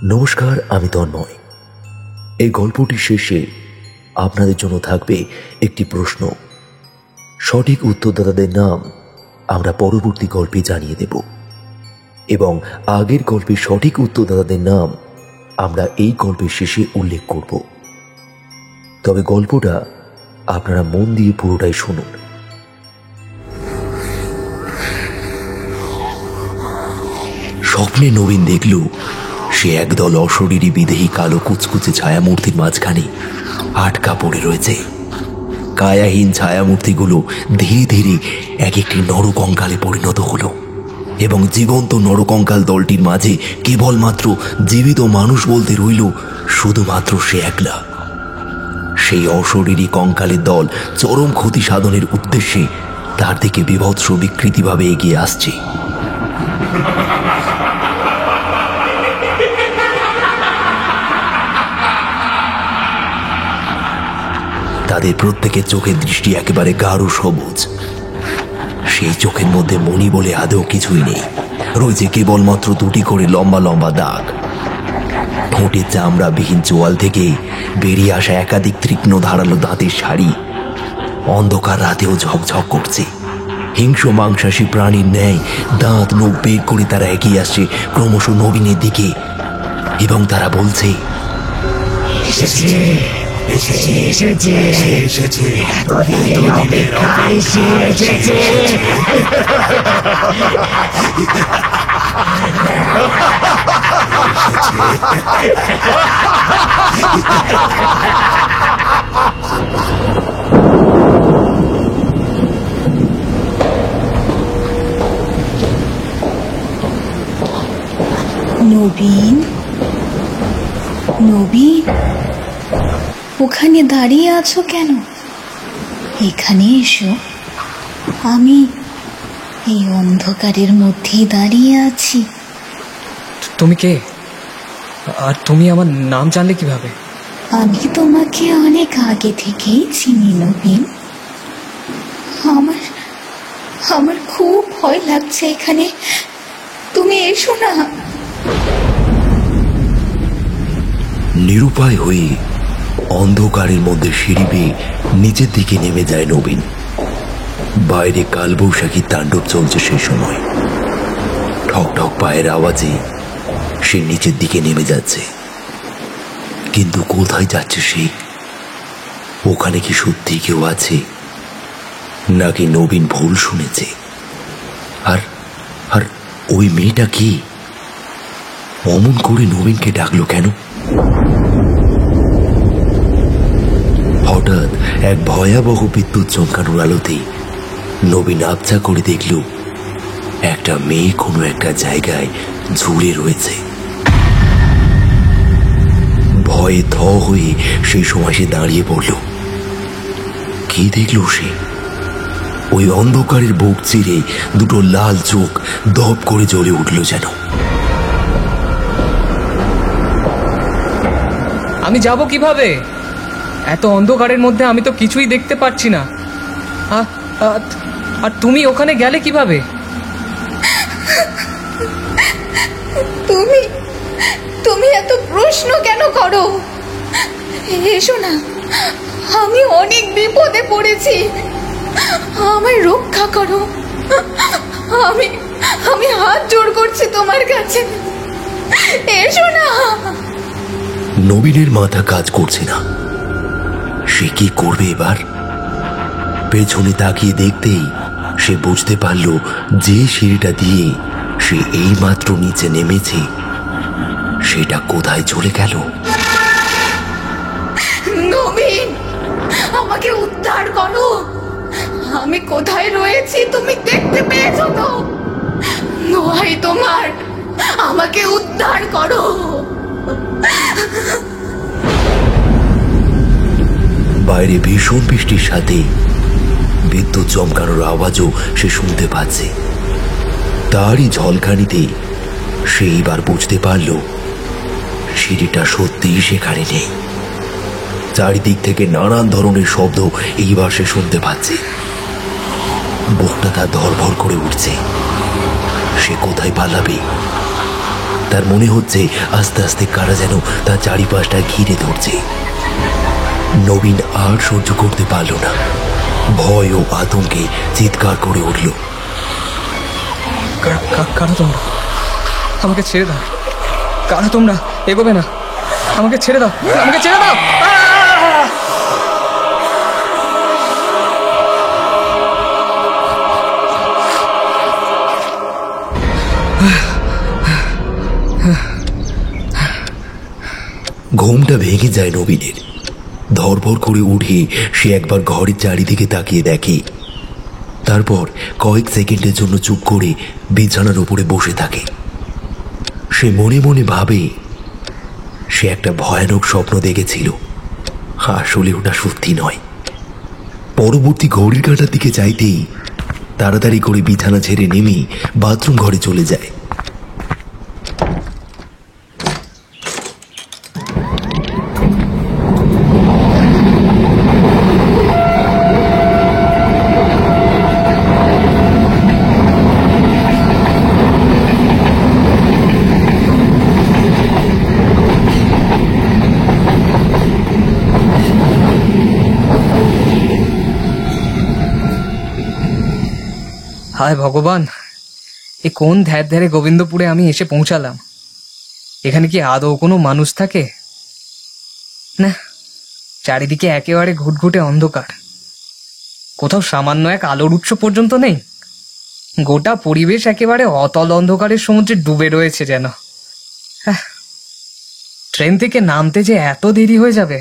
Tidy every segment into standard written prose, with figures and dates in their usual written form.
নমস্কার, আমি তন্ময়। এই গল্পটি শেষে আপনাদের জন্য থাকবে একটি প্রশ্ন। সঠিক উত্তরদাতাদের নাম আমরা পরবর্তী গল্পে জানিয়ে দেব এবং আগের গল্পের সঠিক উত্তরদাতাদের নাম আমরা এই গল্পের শেষে উল্লেখ করব। তবে গল্পটা আপনারা মন দিয়ে পুরোটাই শুনুন। স্বপ্নে নবীন দেখল সে একদল অশরীরী বিদেহী কালো কুচকুচে ছায়ামূর্তির মাঝখানে আটকা পড়ে রয়েছে। কায়াহীন ছায়ামূর্তিগুলো ধীরে ধীরে এক একটি নরকঙ্কালে পরিণত হলো এবং জীবন্ত নরকঙ্কাল দলটির মাঝে কেবলমাত্র জীবিত মানুষ বলতে রইল শুধুমাত্র সে একলা। সেই অশরীরী কঙ্কালের দল চরম ক্ষতি সাধনের উদ্দেশ্যে তার দিকে বিভৎস বিকৃতিভাবে এগিয়ে আসছে। তাদের প্রত্যেকের চোখের দৃষ্টি একেবারে গাঢ় সবুজ। সেই চোখের মধ্যে মণি বলে আদৌ কিছুই নেই, রয়েছে কেবলমাত্র দুটি করে লম্বা লম্বা দাগ। ঠোঁটের চামড়া বিহীন চোয়াল থেকে বেরিয়ে আসা একাধিক তীক্ষ্ণ ধারালো দাঁতের সারি অন্ধকার রাতেও ঝকঝক করছে। হিংস্র মাংসাশী প্রাণীর ন্যায় দাঁত মুখ বের করে তারা এগিয়ে আসছে ক্রমশ নবীনের দিকে এবং তারা বলছে, নবীন, নবীন, ওখানে দাঁড়িয়ে আছো কেন? এখানে এসো। আমি এই অন্ধকারের মধ্যেই দাঁড়িয়ে আছি। তুমি কে? আর তুমি আমার নাম জানলে কিভাবে? আমি তোমাকে অনেক আগে থেকেই চিনি নবীন। আমার খুব ভয় লাগছে এখানে, তুমি এসো না। নিরুপায় হয়ে অন্ধকারের মধ্যে সিঁড়ি বেয়ে নিচের দিকে নেমে যায় নবীন। বাইরে কালবৈশাখী তাণ্ডব চলছে সেই সময়। ঠক ঠক পায়ের আওয়াজে সে নিচের দিকে নেমে যাচ্ছে, কিন্তু কোথায় যাচ্ছে সে? ওখানে কি সত্যি কেউ আছে, নাকি নবীন ভুল শুনেছে? আর আর ওই মেয়েটা কি অমন করে নবীনকে ডাকলো কেন? হঠাৎ এক ভয়াবহ বিদ্যুৎ চমকানোর আলোতে নবীন আবছা করে দেখল একটা মেয়ে কোনো একটা জায়গায় ঝুলে রয়েছে। ভয়ে থ হয়ে সেই সময় সে দাঁড়িয়ে পড়ল। কি দেখল সে? ওই অন্ধকারের বুক চিরে দুটো লাল চোখ দপ করে জ্বলে উঠল যেন। আমি যাব কিভাবে? এত অন্ধকারের মধ্যে আমি তো কিছুই দেখতে পাচ্ছি না। আর তুমি ওখানে গেলে কিভাবে? তুমি এত প্রশ্ন কেন করো? এসো না, আমি অনেক বিপদে পড়েছি, আমায় রক্ষা করো। আমি হাত জোড় করছি তোমার কাছে, এসো না। নবীনের মাথা কাজ করছে না। সে কি করবে এবার? পেছনে তাকিয়ে দেখতেই সে বুঝতে পারল যে সিঁড়িটা দিয়ে সে এইমাত্র নিচে নেমেছে সেটা কোথায় চলে গেল। নবীন, আমাকে উদ্ধার করো। আমি কোথায় রয়েছি তুমি দেখতে পেয়েছো তো? দোহাই তোমার, আমাকে উদ্ধার করো। বাইরে ভীষণ বৃষ্টির সাথে বিদ্যুৎ চমকানোর আওয়াজও সে শুনতে পাচ্ছে। তারই ঝলকানিতে সে এইবার বুঝতে পারল সিঁড়িটা সত্যিই সেখানে নেই। চারিদিক থেকে নানান ধরনের শব্দ এইবার সে শুনতে পাচ্ছে। বুকটা তার ধরভর করে উঠছে। সে কোথায় পালাবে? তার মনে হচ্ছে আস্তে আস্তে কারা যেন তার চারিপাশটা ঘিরে ধরছে। নবীন আর সহ্য করতে পারল না, ভয় ও আতঙ্কে চিৎকার করে উঠল, কারা তোমরা? আমাকে ছেড়ে দাও। কারা তোমরা? এগোবে না, আমাকে ছেড়ে দাও, আমাকে ছেড়ে দাও। ঘুমটা ভেঙে যায় নবীনের। ধরপড় করে উঠে সে একবার ঘরের চারিদিকে তাকিয়ে দেখে, তারপর কয়েক সেকেন্ডের জন্য চুপ করে বিছানার উপরে বসে থাকে। সে মনে মনে ভাবে সে একটা ভয়ানক স্বপ্ন দেখেছিল, আসলে ওটা সত্যি নয়। পরবর্তী ঘড়ির কাঁটার দিকে চাইতেই তাড়াতাড়ি করে বিছানা ছেড়ে নেমে বাথরুম ঘরে চলে যায়। হায় ভগবান, এ কোন ধ্যার ধ্যারে গোবিন্দপুরে আমি এসে পৌঁছালাম। এখানে কি আদৌ কোনো মানুষ থাকে? না, চারিদিকে একেবারে ঘুটঘুটে অন্ধকার, কোথাও সামান্য এক আলোর উৎস পর্যন্ত নেই। গোটা পরিবেশ একেবারে অতল অন্ধকারের সমুদ্রে ডুবে রয়েছে যেন। ট্রেন থেকে নামতে যে এত দেরি হয়ে যাবে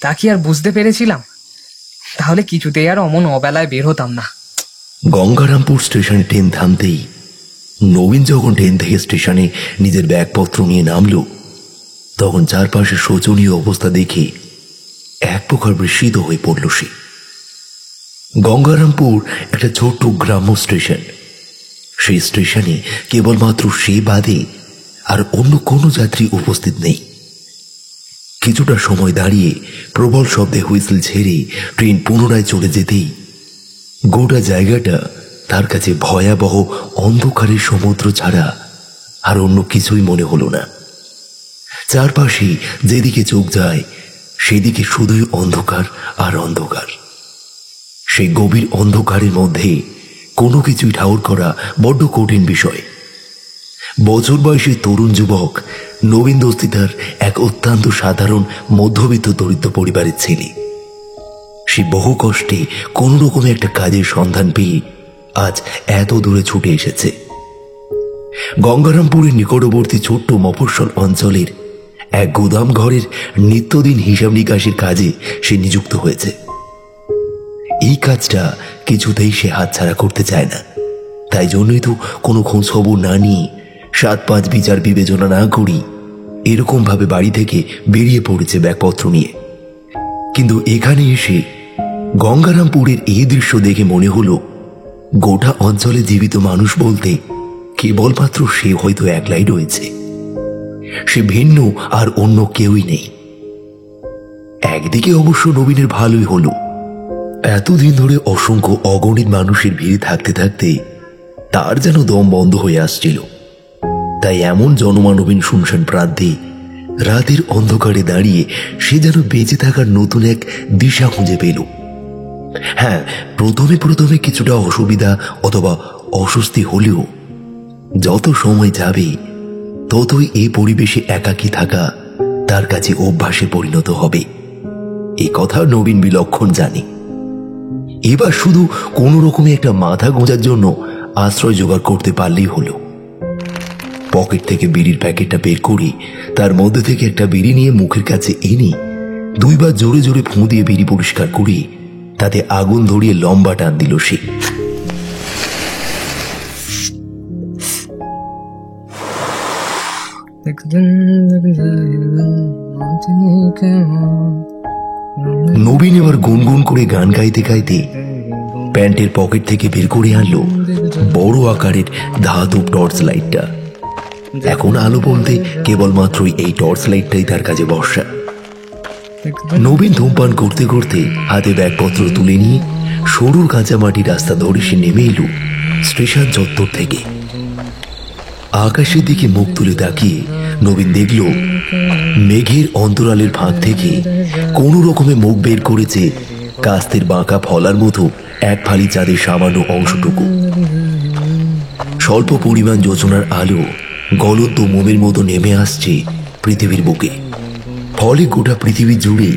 তা কি আর বুঝতে পেরেছিলাম? তাহলে কিছুতেই আর অমন অবেলায় বের হতাম না। গঙ্গারামপুর স্টেশনে ট্রেন থামতেই নবীন যখন ট্রেন থেকে স্টেশনে নিজের ব্যাগপত্র নিয়ে নামল, তখন চারপাশে শোচনীয় অবস্থা দেখে এক প্রকার বিস্মিত হয়ে পড়ল সে। গঙ্গারামপুর একটা ছোট্ট গ্রাম্য স্টেশন। সেই স্টেশনে কেবলমাত্র সে বাদে আর অন্য কোনো যাত্রী উপস্থিত নেই। কিছুটা সময় দাঁড়িয়ে প্রবল শব্দে হুইসেল ছেড়ে ট্রেন পুনরায় চলে যেতেই গোটা জায়গাটা তার কাছে ভয়াবহ অন্ধকারের সমুদ্র ছাড়া আর অন্য কিছুই মনে হলো না। চারপাশে যেদিকে চোখ যায় সেদিকে শুধুই অন্ধকার আর অন্ধকার। সেই গভীর অন্ধকারের মধ্যে কোনো কিছুই ঠাউর করা বড্ড কঠিন বিষয়। বছর বয়সী তরুণ যুবক নবীন দস্তিদার এক অত্যন্ত সাধারণ মধ্যবিত্ত দরিদ্র পরিবারের ছেলে। সে বহু কষ্টে কোন রকমে একটা কাজের সন্ধান পেয়ে আজ এত দূরে ছুটে এসেছে। গঙ্গারামপুরের নিকটবর্তী ছোট্ট মফস্বল অঞ্চলের এক গুদাম ঘরের নিত্যদিন হিসাব নিকাশের কাজে সে নিযুক্ত হয়েছে। এই কাজটা কিছুতেই সে হাতছাড়া করতে চায় না। তাই জন্যই তো কোনো খোঁজ খবর না নিয়ে 7-5 বিচার বিবেচনা না করি এরকম ভাবে বাড়ি থেকে বেরিয়ে পড়েছে ব্যাগপত্র নিয়ে। কিন্তু এখানে এসে গঙ্গারামপুরের এই দৃশ্য দেখে মনে হলো গোটা অঞ্চলে জীবিত মানুষ বলতে কেবলমাত্র সে হয়তো একলাই রয়েছে। সে ভিন্ন আর অন্য কেউই নেই। একদিকে অবশ্য নবীনের ভালোই হলো, এতদিন ধরে অসংখ্য অগণিত মানুষের ভিড়ে থাকতে থাকতে তার যেন দম বন্ধ হয়ে আসছিল। তাই এমন জনমানবীন শুনশান প্রান্তে রাতের অন্ধকারে দাঁড়িয়ে সে যেন বেঁচে থাকার নতুন এক দিশা খুঁজে পেল। হ্যাঁ, প্রথমে প্রথমে কিছুটা অসুবিধা অথবা অস্বস্তি হলেও যত সময় যাবে ততই এই পরিবেশে একাকী থাকা তার কাছে অভ্যাসে পরিণত হবে। এই কথা নবীন বিলক্ষণ জানে। এবার শুধু কোন রকমে একটা মাথা গোঁজার জন্য আশ্রয় জোগাড় করতে পারলেই হলো। পকেট থেকে বিড়ির প্যাকেটটা বের করে তার মধ্যে থেকে একটা বিড়ি নিয়ে মুখের কাছে এনে 2 বার জোরে জোরে ফুঁ দিয়ে বিড়ি পরিষ্কার করে তাতে আগুন ধরিয়ে লম্বা টান দিল সে। নবীন এবার গুনগুন করে গান গাইতে গাইতে প্যান্টের পকেট থেকে বের করে আনলো বড় আকারের ধাতব টর্চ লাইটটা। এখন আলো বলতে কেবলমাত্র এই টর্চ লাইটটাই তার কাছে ভরসা। নবীন ধূমপান করতে করতে হাতে ব্যাগপত্র তুলে নিয়ে সরু কাঁচামাটি রাস্তা ধরে সে নেমে এলো স্টেশন চত্বর থেকে। আকাশের দিকে মুখ তুলে তাকিয়ে নবীন দেখল মেঘের অন্তরালের ফাঁক থেকে কোনো রকমে মুখ বের করেছে কাস্তের বাঁকা ফলার মতো এক ফালি চাঁদের সামান্য অংশটুকু। স্বল্প পরিমাণ যোজনার আলো গলদ মোমের মতো নেমে আসছে পৃথিবীর বুকে। ফলে গোটা পৃথিবী জুড়ে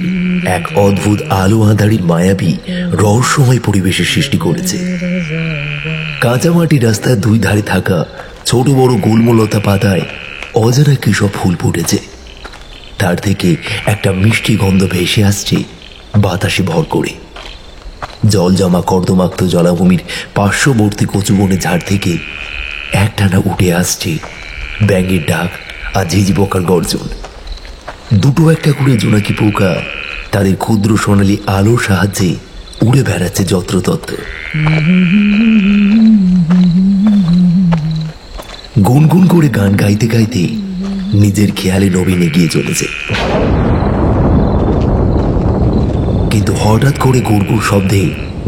এক অদ্ভুত আলো আঁধারির মায়াবী রহস্যময় পরিবেশের সৃষ্টি করেছে। কাঁচামাটি রাস্তার দুই ধারে থাকা ছোট বড় গুল্মলতা পাতায় অজানা কি সব ফুল ফুটেছে। তার থেকে একটা মিষ্টি গন্ধ ভেসে আসছে বাতাসে ভর করে। জল জমা কর্দমাক্ত জলাভূমির পার্শ্ববর্তী কচুবনে ঝাড় থেকে একটানা উঠে আসছে ব্যাঙের ডাক আর ঝিঝি পোকার গর্জন। দুটো একটা করে জোনাকি পোকা তাদের ক্ষুদ্র সোনালী আলোর সাহায্যে উড়ে বেড়াচ্ছে যত্রতত্র। গুনগুন করে গান গাইতে গাইতে নিজের খেয়ালে নবীন এগিয়ে চলেছে। কিন্তু হঠাৎ করে গুড়গুড় শব্দে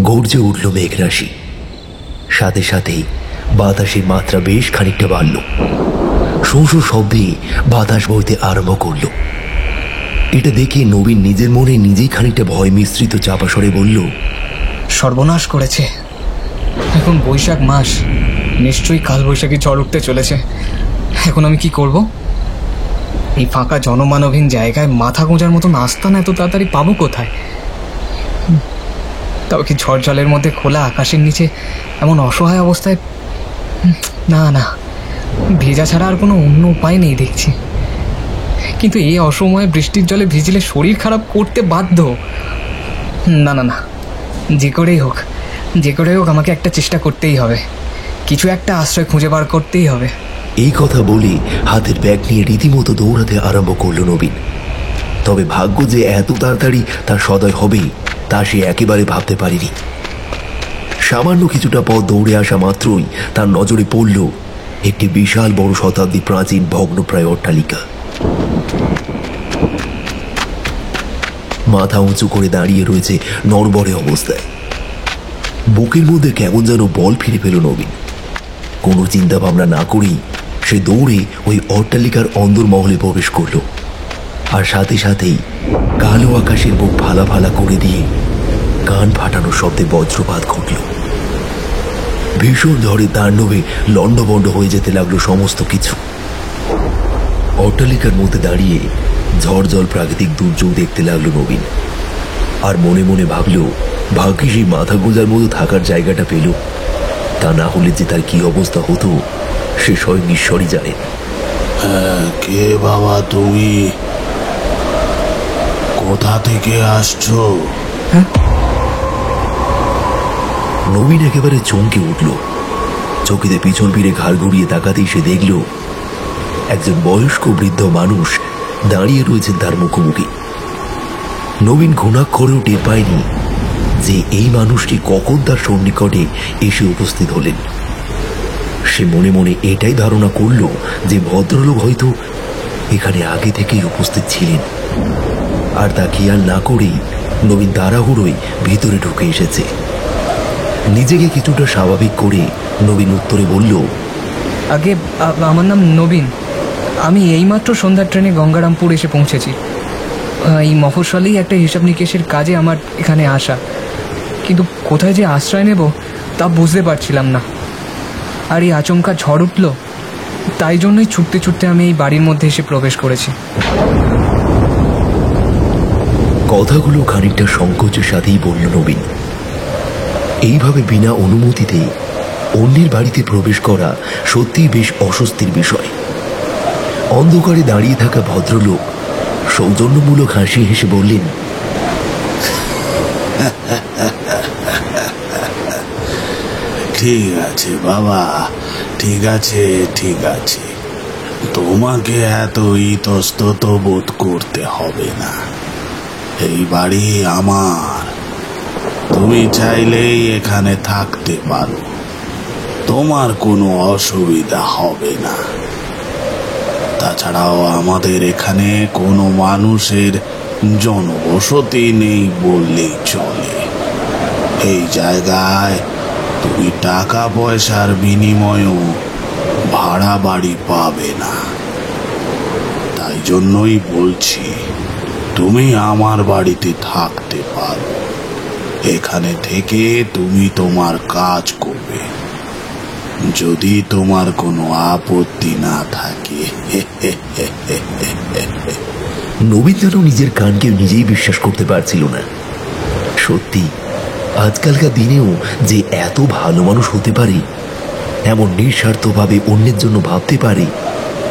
গর্জে উঠল মেঘরাশি। সাথে সাথেই বাতাসের মাত্রা বেশ খানিকটা বাড়ল। শোঁ শোঁ শব্দে বাতাস বইতে আরম্ভ করল। এটা দেখে নবীন নিজের মনে নিজেই খানিকটা ভয় মিশ্রিত চাপা স্বরে বলল, সর্বনাশ করেছে। এখন বৈশাখ মাস, নিশ্চয়ই কাল বৈশাখী ঝড় উঠতে চলেছে। এখন আমি কি করব? এই ফাঁকা জনমানবহীন জায়গায় মাথা গোঁজার মতন আস্তানা এত তাড়াতাড়ি পাবো কোথায়? তবে কি ঝড় জলের মধ্যে খোলা আকাশের নিচে এমন অসহায় অবস্থায়? না না, ভেজা ছাড়া আর কোনো অন্য উপায় নেই দেখছি। কিন্তু এই অসময়ে বৃষ্টির জলে ভিজলে শরীর খারাপ করতে বাধ্য। না না না, যে করেই হোক আমাকে একটা চেষ্টা করতেই হবে। কিছু একটা আশ্রয় খুঁজে বার করতেই হবে। এই কথা বলে হাতের ব্যাগ নিয়ে রীতিমতো দৌড়াতে আরম্ভ করল নবীন। তবে ভাগ্য যে এত তাড়াতাড়ি তার সদয় হবে তা সে একেবারে ভাবতে পারেনি। সামান্য কিছুটা পথ দৌড়ে আসা মাত্রই তার নজরে পড়ল একটি বিশাল বড় শতাব্দী প্রাচীন ভগ্নপ্রায় অট্টালিকা। মাথা উঁচু করে দাঁড়িয়ে রয়েছে নড়বড়ে অবস্থায়। বুকের মধ্যে কেমন যেন বল ফিরে পেল নবীন। কোনো চিন্তা ভাবনা না করেই সে দৌড়ে ওই অট্টালিকার অন্দরমহলে প্রবেশ করল। আর সাথে সাথেই কালো আকাশের বুক ফালা ফালা করে দিয়ে কান ফাটানো শব্দে বজ্রপাত ঘটল। ভীষণ ঝড়ে তাণ্ডবে লণ্ডভণ্ড হয়ে যেতে লাগলো সমস্ত কিছু। অট্টালিকার মধ্যে দাঁড়িয়ে ঝড় জল প্রাকৃতিক দুর্যোগ দেখতে লাগলো নবীন। আর মনে মনে ভাবল, ভাগ্যে সেই মাথা গোঁজার মতো থাকার জায়গাটা পেল। তা না হলে যে তার কি অবস্থা হতো সে স্বয়ং ঈশ্বরই জানেন। কে বাবা তুমি? কোথা থেকে আসছো? নবীন একেবারে চমকে উঠল। চকিতে পিছন ফিরে ঘাড় ঘুরিয়ে তাকাতেই সে দেখল একজন বয়স্ক বৃদ্ধ মানুষ দাঁড়িয়ে রয়েছেন তার মুখোমুখি। নবীন ঘুণাক্ষরেও টের পায়নি যে এই মানুষটি কখন তার সন্নিকটে এসে উপস্থিত হলেন। সে মনে মনে এটাই ধারণা করল যে ভদ্রলোক হয়তো এখানে আগে থেকেই উপস্থিত ছিলেন। আর তা খেয়াল না করেই নবীন তাড়াহুড়োয় ভিতরে ঢুকে এসেছে। নিজেকে কিছুটা স্বাভাবিক করে নবীন উত্তরে বলল, আগে আমার নাম নবীন। আমি এইমাত্র সন্ধ্যার ট্রেনে গঙ্গারামপুর এসে পৌঁছেছি। এই মফস্বলেই একটা হিসাব নিকেশের কাজে আমার এখানে আসা, কিন্তু কোথায় যে আশ্রয় নেব তা বুঝতে পারছিলাম না। আর এই আচমকা ঝড় উঠল, তাই জন্যই ছুটতে ছুটতে আমি এই বাড়ির মধ্যে এসে প্রবেশ করেছি। কথাগুলো খানিকটা সংকোচের সাথেই বলল নবীন। এইভাবে বিনা অনুমতিতে অন্যের বাড়িতে প্রবেশ করা সত্যিই বেশ অস্বস্তির বিষয়। অন্ধকারে দাঁড়িয়ে থাকা ভদ্রলোক সৌজন্যমূলক হাসি হেসে বললেন, ঠিক আছে বাবা, ঠিক আছে ঠিক আছে, তোমাকে এত ইতস্তত বোধ করতে হবে না। এই বাড়ি আমার, তুমি চাইলেই এখানে থাকতে পারো, তোমার কোনো অসুবিধা হবে না। তাছাড়াও আমাদের এখানে কোনো মানুষের জনবসতি নেই বললেই চলে। এই জায়গায় তুমি টাকা পয়সার বিনিময়েও ভাড়া বাড়ি পাবে না। তাই জন্যই বলছি, তুমি আমার বাড়িতে থাকতে পারো। এখানে থেকে তুমি তোমার কাজ করবে, যদি তোমার কোনো আপত্তি না থাকে। নবীন যেন নিজের কানকে নিজেই বিশ্বাস করতে পারছিল না। সত্যি আজকালকার দিনেও যে এত ভালো মানুষ হতে পারে, এমন নিঃস্বার্থভাবে অন্যের জন্য ভাবতে পারে,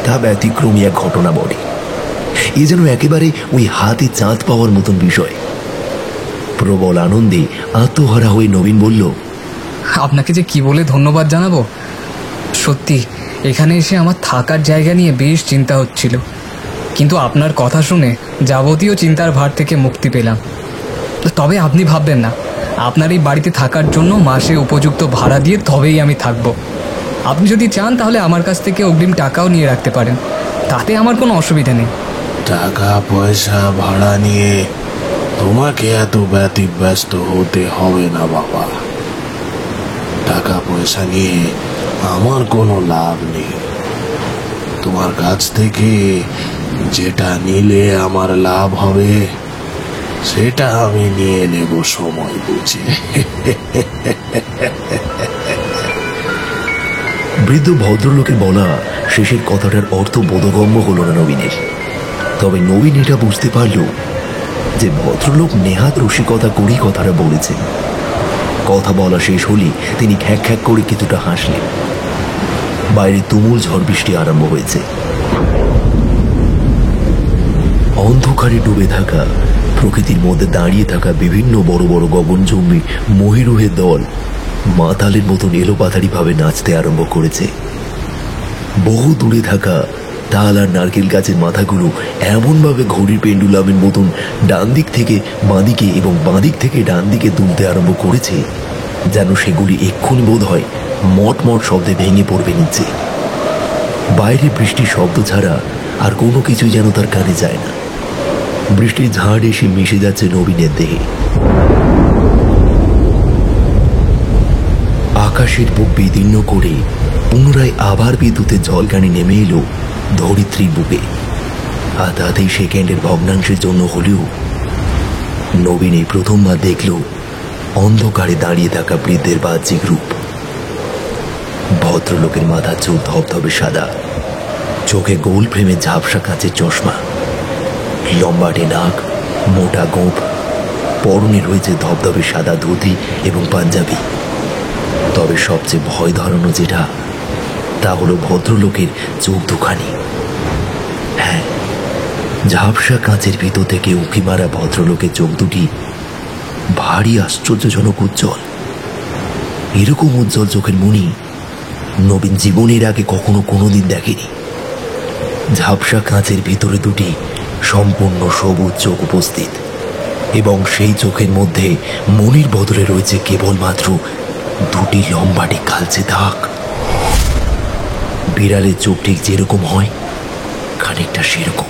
তা ব্যতিক্রমী এক ঘটনা বটে। এ যেন একেবারে ওই হাতে চাঁদ পাওয়ার মতন বিষয়। প্রবল আনন্দে আত্মহারা হয়ে নবীন বলল, আপনাকে যে কি বলে ধন্যবাদ জানাবো। সত্যি এখানে এসে আমার থাকার জায়গা নিয়ে বেশ চিন্তা হচ্ছিল, কিন্তু আপনার কথা শুনে যাবতীয় চিন্তার ভার থেকে মুক্তি পেলাম। তবে আপনি ভাববেন না, আপনার এই বাড়িতে থাকার জন্য মাসে উপযুক্ত ভাড়া দিয়ে তবেই আমি থাকব। আপনি যদি চান তাহলে আমার কাছ থেকে অগ্রিম টাকাও নিয়ে রাখতে পারেন, তাতে আমার কোনো অসুবিধা নেই। টাকা পয়সা ভাড়া নিয়ে তোমাকে এত ব্যতিব্যস্ত হতে হবে না বাবা। টাকা পয়সা নিয়ে আমার কোনো লাভ নেই। তোমার কাছ থেকে যেটা নিলে আমার লাভ হবে সেটা আমি নিয়ে নেব সময় বুঝে। বৃদ্ধ ভদ্রলোকের বলা শেষের কথাটার অর্থ বোধগম্য হল না নবীনের। তবে নবীন এটা বুঝতে পারল যে ভদ্রলোক নেহাত রসিকতা করেই কথাটা বলেছেন। কথা বলা শেষ হলে তিনি খ্যাক খ্যাক করে কিছুটা হাসলেন। বাইরে তুমুল ঝড় বৃষ্টি আরম্ভ হয়েছে। অন্ধকারে ডুবে থাকা প্রকৃতির মধ্যে দাঁড়িয়ে থাকা বিভিন্ন বড় বড় গগনচুম্বী মহিরুহের দল মাতালের মতন এলোপাথারি ভাবে নাচতে আরম্ভ করেছে। বহু দূরে থাকা তাল আর নারকেল গাছের মাথাগুলো এমনভাবে ঘড়ির পেন্ডুলামের মতন ডান দিক থেকে বাঁদিকে এবং বাঁদিক থেকে ডান দিকে দুলতে আরম্ভ করেছে, যেন সেগুলি এক্ষুনি বোধ হয় মট মট শব্দে ভেঙে পড়বে নিচে। বাইরে বৃষ্টির শব্দ ছাড়া আর কোনো কিছুই যেন তার কানে যায় না। বৃষ্টির ঝাড় এসে মিশে যাচ্ছে নবীনের দেহে। আকাশের বুক বিদীর্ণ করে পুনরায় আবার বিদ্যুতের ঝলকানি নেমে এলো ধরিত্রীর বুকে। হাতাহাতি সেকেন্ডের ভগ্নাংশের জন্য হলেও নবীন এই প্রথমবার দেখল অন্ধকারে দাঁড়িয়ে থাকা বৃদ্ধের বাহ্যিক রূপ। ভদ্রলোকের মাথার চুল ধবধবে সাদা, চোখে গোল ফ্রেমে ঝাপসা কাঁচের চশমা, লম্বাটে নাক, মোটা গোঁফ, পরনে রয়েছে ধবধবে সাদা ধুতি এবং পাঞ্জাবি। তবে সবচেয়ে ভয় ধরানো যেটা, তা হলো ভদ্রলোকের চোখ দুখানি। হ্যাঁ, ঝাপসা কাঁচের ভিতর থেকে উঁকি মারা ভদ্রলোকের চোখ দুটি ভারী আশ্চর্যজনক উজ্জ্বল। এরকম উজ্জ্বল চোখের মণি নবীন জীবনের আগে কখনো কোনোদিন দেখেনি। ঝাপসা কাঁচের ভিতরে দুটি সম্পূর্ণ সবুজ চোখ উপস্থিত, এবং সেই চোখের মধ্যে মনির বদলে রয়েছে কেবলমাত্র দুটি লম্বাটে কালচে দাগ। বিড়ালের চোখ ঠিক যেরকম হয় খানিকটা সেরকম।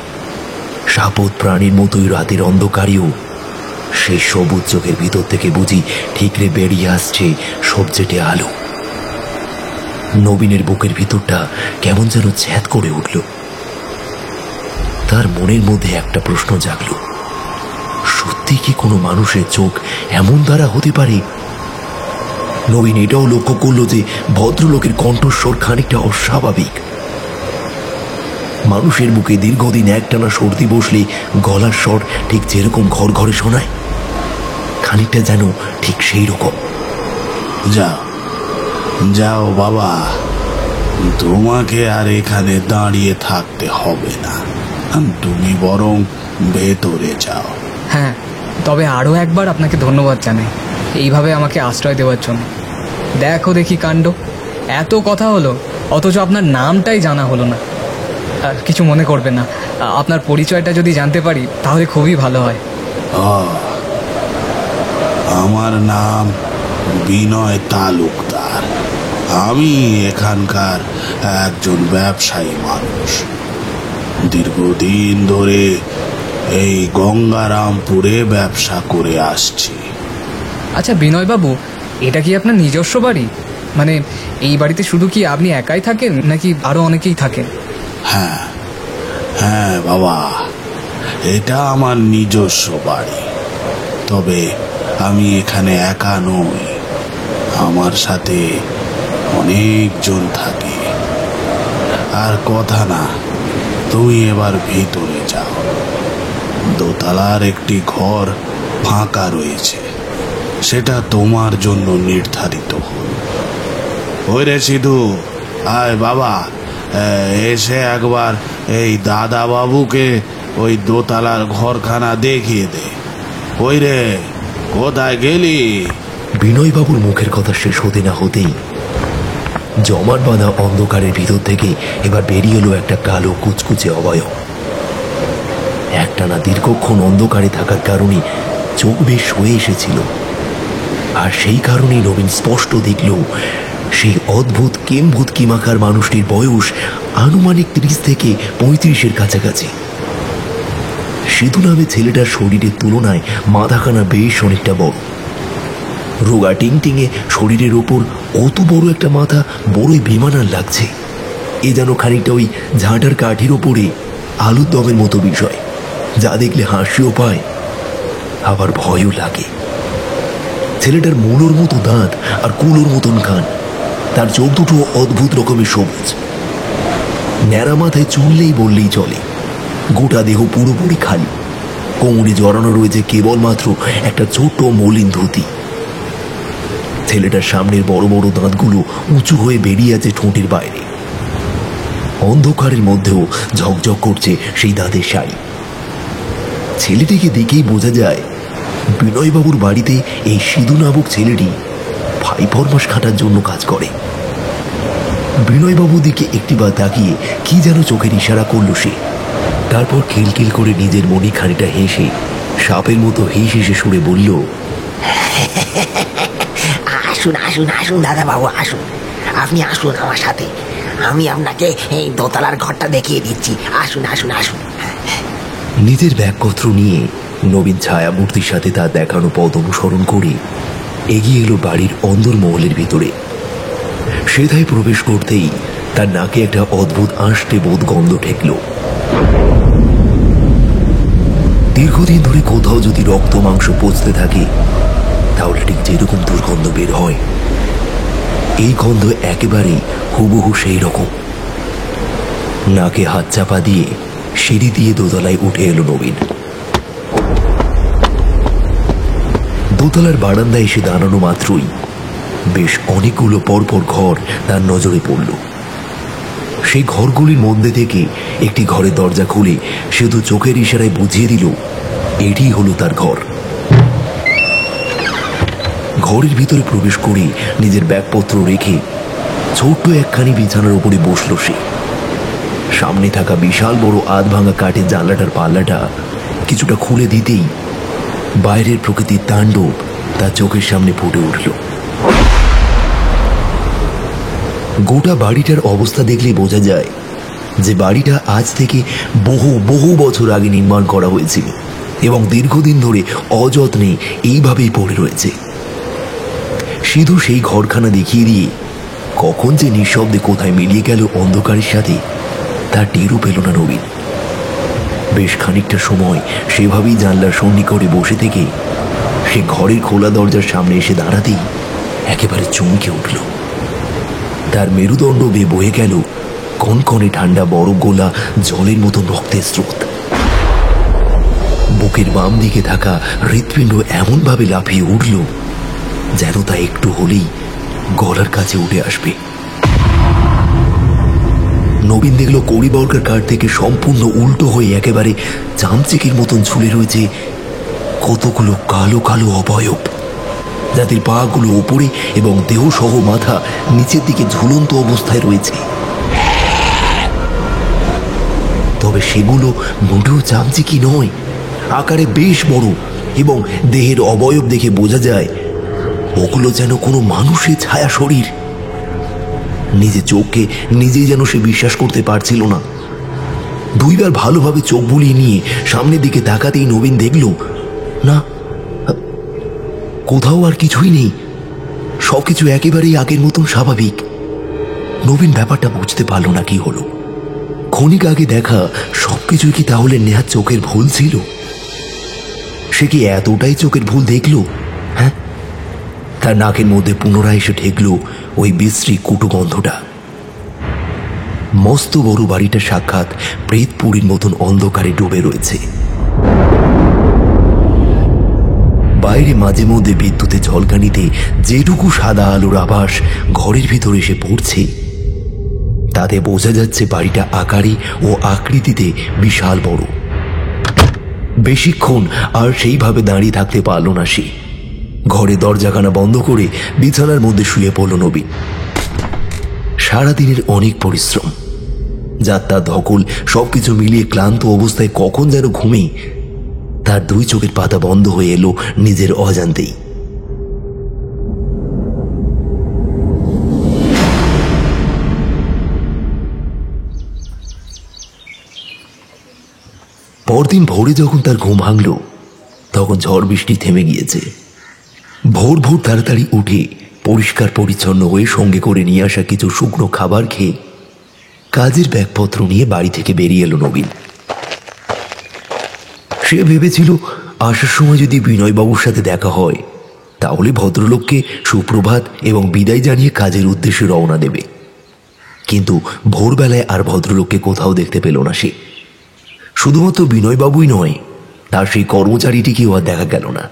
সাপদ প্রাণীর মতোই রাতের অন্ধকারেও সেই সবুজ চোখের ভিতর থেকে বুঝি ঠিকরে বেরিয়ে আসছে সবজেটে আলো। নবীনের বুকের ভিতরটা কেমন যেন ছ্যাদ করে উঠল। তার মনের মধ্যে একটা প্রশ্ন জাগল, সত্যি কি কোনো মানুষের চোখ এমন দ্বারা হতে পারে? নবীন এটাও লক্ষ্য করল যে ভদ্রলোকের কণ্ঠস্বর খানিকটা অস্বাভাবিক। মানুষের বুকে দীর্ঘদিন একটানা সর্দি বসলে গলার স্বর ঠিক যেরকম ঘর ঘরে শোনায়, খানিকটা যেন ঠিক সেই রকম। যাও যাও বাবা, তোমাকে আর এখানে দাঁড়িয়ে থাকতে হবে না, তুমি বরং ভেতরে যাও। হ্যাঁ, তবে আরও একবার আপনাকে ধন্যবাদ জানাই এইভাবে আমাকে আশ্রয় দেওয়ার জন্য। দেখো দেখি কাণ্ড, এত কথা হলো অথচ আপনার নামটাই জানা হলো না। আর কিছু মনে করবেন না, আপনার পরিচয়টা যদি জানতে পারি তাহলে খুবই ভালো হয়। আমার নাম বিনয় তালুকদার। আমি এখানকার একজন ব্যবসায়ী মানুষ। দীর্ঘদিন ধরে এই গঙ্গারামপুরে ব্যবসা করে আসছি। আচ্ছা বিনয়বাবু, এটা কি আপনার নিজস্ব বাড়ি? মানে এই বাড়িতে শুধু কি আপনি একাই থাকেন নাকি আরো অনেকেই থাকেন? হ্যাঁ হ্যাঁ বাবা, এটা আমার নিজস্ব বাড়ি। তবে আমি এখানে একা নই, আমার সাথে অনেকজন থাকে। আর কথা না, তুমি এবার ভিতরে যাও। দোতলার একটি ঘর ফাঁকা রয়েছে, সেটা তোমার জন্য নির্ধারিত হল। ওই রে সিধু, আয় বাবা, এসে একবার এই দাদা বাবুকে ওই দোতলার ঘরখানা দেখিয়ে দে। ওই রে, কোথায় গেলি? বিনয়বাবুর মুখের কথা শেষ হতে না হতেই জমাট বাঁধা অন্ধকারের ভিতর থেকে এবার বেরিয়ে এলো একটা কালো কুচকুচে অবয়ব। একটানা দীর্ঘক্ষণ অন্ধকারে থাকার কারণে চোখ বেশ হয়ে এসেছিল, আর সেই কারণেই নবীন স্পষ্ট দেখল সেই অদ্ভুত কেমভূত কিমাকার মানুষটির বয়স আনুমানিক 30 থেকে 35-এর কাছাকাছি। সিধু নামে ছেলেটার শরীরের তুলনায় মাথাখানা বেশ অনেকটা বড়। রোগা টিংটিঙে শরীরের ওপর অত বড় একটা মাথা বড়ই বেমানার লাগছে। এ যেন খানিকটা ওই ঝাঁটার কাঠির ওপরে আলুর দমের মতো বিষয়, যা দেখলে হাসিও পায় আবার ভয়ও লাগে। ছেলেটার মূলোর মতো দাঁত আর কুলোর মতন কান, তার চোখ দুটো অদ্ভুত রকমের সবুজ। ন্যাড়া মাথায় চুললেই বললেই চলে, গোটা দেহ পুরোপুরি খালি। কোমরে জড়ানো রয়েছে কেবলমাত্র একটা ছোট্ট মলিন ধুতি। ছেলেটার সামনের বড় বড় দাঁতগুলো উঁচু হয়ে বেরিয়ে আছে ঠোঁটের বাইরে। অন্ধকারের মধ্যেও ঝকঝক করছে সেই দাঁতের শাড়ি। ছেলেটিকে দেখেই বোঝা যায় বিনয়বাবুর বাড়িতে এই সিধু নামক ছেলেটি 5 মাস খাটার জন্য কাজ করে। বিনয়বাবু দিকে একটিবার তাকিয়ে কি যেন চোখের ইশারা করলো সে। তারপর খিলখিল করে নিজের মনে খানিকটা হেসে সাপের মতো হেসে সুরে বলল, আসুন আসুন আসুন দাদা বাবু, আসুন, আপনি আসুন আমার সাথে, আমি আপনাকে এই দোতলার ঘরটা দেখিয়ে দিচ্ছি। আসুন আসুন আসুন। নিজের ব্যাগপত্র নিয়ে নবীন ছায়ামূর্তির সাথে তার দেখানো পথ অনুসরণ করে এগিয়ে এলো বাড়ির অন্দরমহলের ভিতরে। সেথায় প্রবেশ করতেই তার নাকে একটা অদ্ভুত আষ্টে বোধ গন্ধ ঠেকল। দীর্ঘদিন ধরে কোথাও যদি রক্ত মাংস পচতে থাকে তাহলে ঠিক যেরকম দুর্গন্ধ বের হয়, এই গন্ধ একেবারেই হুবহু সেই রকম। নাকে হাত চাপা দিয়ে সিঁড়ি দিয়ে দোতলায় উঠে এলো নবীন। দোতলার বারান্দায় এসে দাঁড়ানো মাত্রই বেশ অনেকগুলো পরপর ঘর তার নজরে পড়ল। সেই ঘরগুলির মধ্যে থেকে একটি ঘরের দরজা খুলে শুধু চোখের ইশারায় বুঝিয়ে দিল এটি হলো তার ঘর। ঘরের ভিতরে প্রবেশ করে নিজের ব্যাগপত্র রেখে ছোট্ট একখানি বিছানার উপরে বসল সে। সামনে থাকা বিশাল বড় আধ ভাঙা কাঠের জানলাটার পাল্লাটা কিছুটা খুলে দিতেই বাইরের প্রকৃতির তাণ্ডব তার চোখের সামনে ফুটে উঠল। গোটা বাড়িটার অবস্থা দেখলে বোঝা যায় যে বাড়িটা আজ থেকে বহু বহু বছর আগে নির্মাণ করা হয়েছিল এবং দীর্ঘদিন ধরে অযত্নে এইভাবেই পড়ে রয়েছে। সিধু সেই ঘরখানা দেখিয়ে দিয়ে কখন যে নিঃশব্দে কোথায় মিলিয়ে গেল অন্ধকারের সাথে তার টেরও পেল না নবীন। বেশ খানিকটা সময় সেভাবেই জানলার সন্নিকটে বসে থেকে সে ঘরের খোলা দরজার সামনে এসে দাঁড়াতেই একেবারে চমকে উঠল। তার মেরুদণ্ড বেয়ে বয়ে গেল কনকনে ঠান্ডা বরফ গোলা জলের মতো রক্তের স্রোত। বুকের বাম দিকে থাকা হৃৎপিণ্ড এমনভাবে লাফিয়ে উঠল যেন তা একটু হলেই গলার কাছে উঠে আসবে। নবীন দেখল কড়িবর্গার কাঠ থেকে সম্পূর্ণ উল্টো হয়ে একেবারে চামচিকের মতন ঝুলে রয়েছে কতগুলো কালো কালো অবয়ব, যাদের পাগুলো ওপরে এবং দেহ সহ মাথা নিচের দিকে ঝুলন্ত অবস্থায় রয়েছে। তবে সেগুলো মোটেও চামচিকি নয়, আকারে বেশ বড় এবং দেহের অবয়ব দেখে বোঝা যায় ওগুলো যেন কোনো মানুষের ছায়া শরীর। নিজের চোখকে নিজেই যেন সে বিশ্বাস করতে পারছিল না। দুইবার ভালোভাবে চোখ বুলিয়ে নিয়ে সামনের দিকে তাকাতেই নবীন দেখল না, কোথাও আর কিছুই নেই, সবকিছু একেবারেই আগের মতন স্বাভাবিক। নবীন ব্যাপারটা বুঝতে পারল না কি হলো। ক্ষণিক আগে দেখা সবকিছুই কি তাহলে নেহাত চোখের ভুল ছিল? সে কি এতটাই চোখের ভুল দেখল? হ্যাঁ, তার নাকের মধ্যে পুনরায় এসে ঠেকল ওই বিশ্রী কুটুগন্ধটা। মস্ত বড় বাড়িটা সাক্ষাৎ প্রেতপুরীর মতন অন্ধকারে ডুবে রয়েছে। বাইরে মাঝে মধ্যে বিদ্যুতের ঝলকানিতে যেটুকু সাদা আলোর আভাস ঘরের ভিতরে এসে পড়ছে, তাতে বোঝা যাচ্ছে বাড়িটা আকারে ও আকৃতিতে বিশাল বড়। বেশিক্ষণ আর সেইভাবে দাঁড়িয়ে থাকতে পারল না সে। ঘরে দরজাখানা বন্ধ করে বিছানার মধ্যে শুয়ে পড়ল নবীন। সারাদিনের অনেক পরিশ্রম, যাত্রা ধকল সবকিছু মিলিয়ে ক্লান্ত অবস্থায় কখন যেন ঘুমে তার দুই চোখের পাতা বন্ধ হয়ে এলো নিজের অজান্তেই। পরদিন ভোরে যখন তার ঘুম ভাঙল, তখন ঝড় বৃষ্টি থেমে গিয়েছে। ভোর ভোর তাড়াতাড়ি উঠে পরিষ্কার পরিচ্ছন্ন হয়ে সঙ্গে করে নিয়ে আসা কিছু শুকনো খাবার খেয়ে কাজের ব্যাগপত্র নিয়ে বাড়ি থেকে বেরিয়ে এলো নবীন। সে ভেবেছিল আসার সময় যদি বিনয়বাবুর সাথে দেখা হয় তাহলে ভদ্রলোককে সুপ্রভাত এবং বিদায় জানিয়ে কাজের উদ্দেশ্যে রওনা দেবে। কিন্তু ভোরবেলায় আর ভদ্রলোককে কোথাও দেখতে পেল না সে। শুধুমাত্র বিনয়বাবুই নয়, তার সেই কর্মচারীটিকেও আর দেখা গেল না।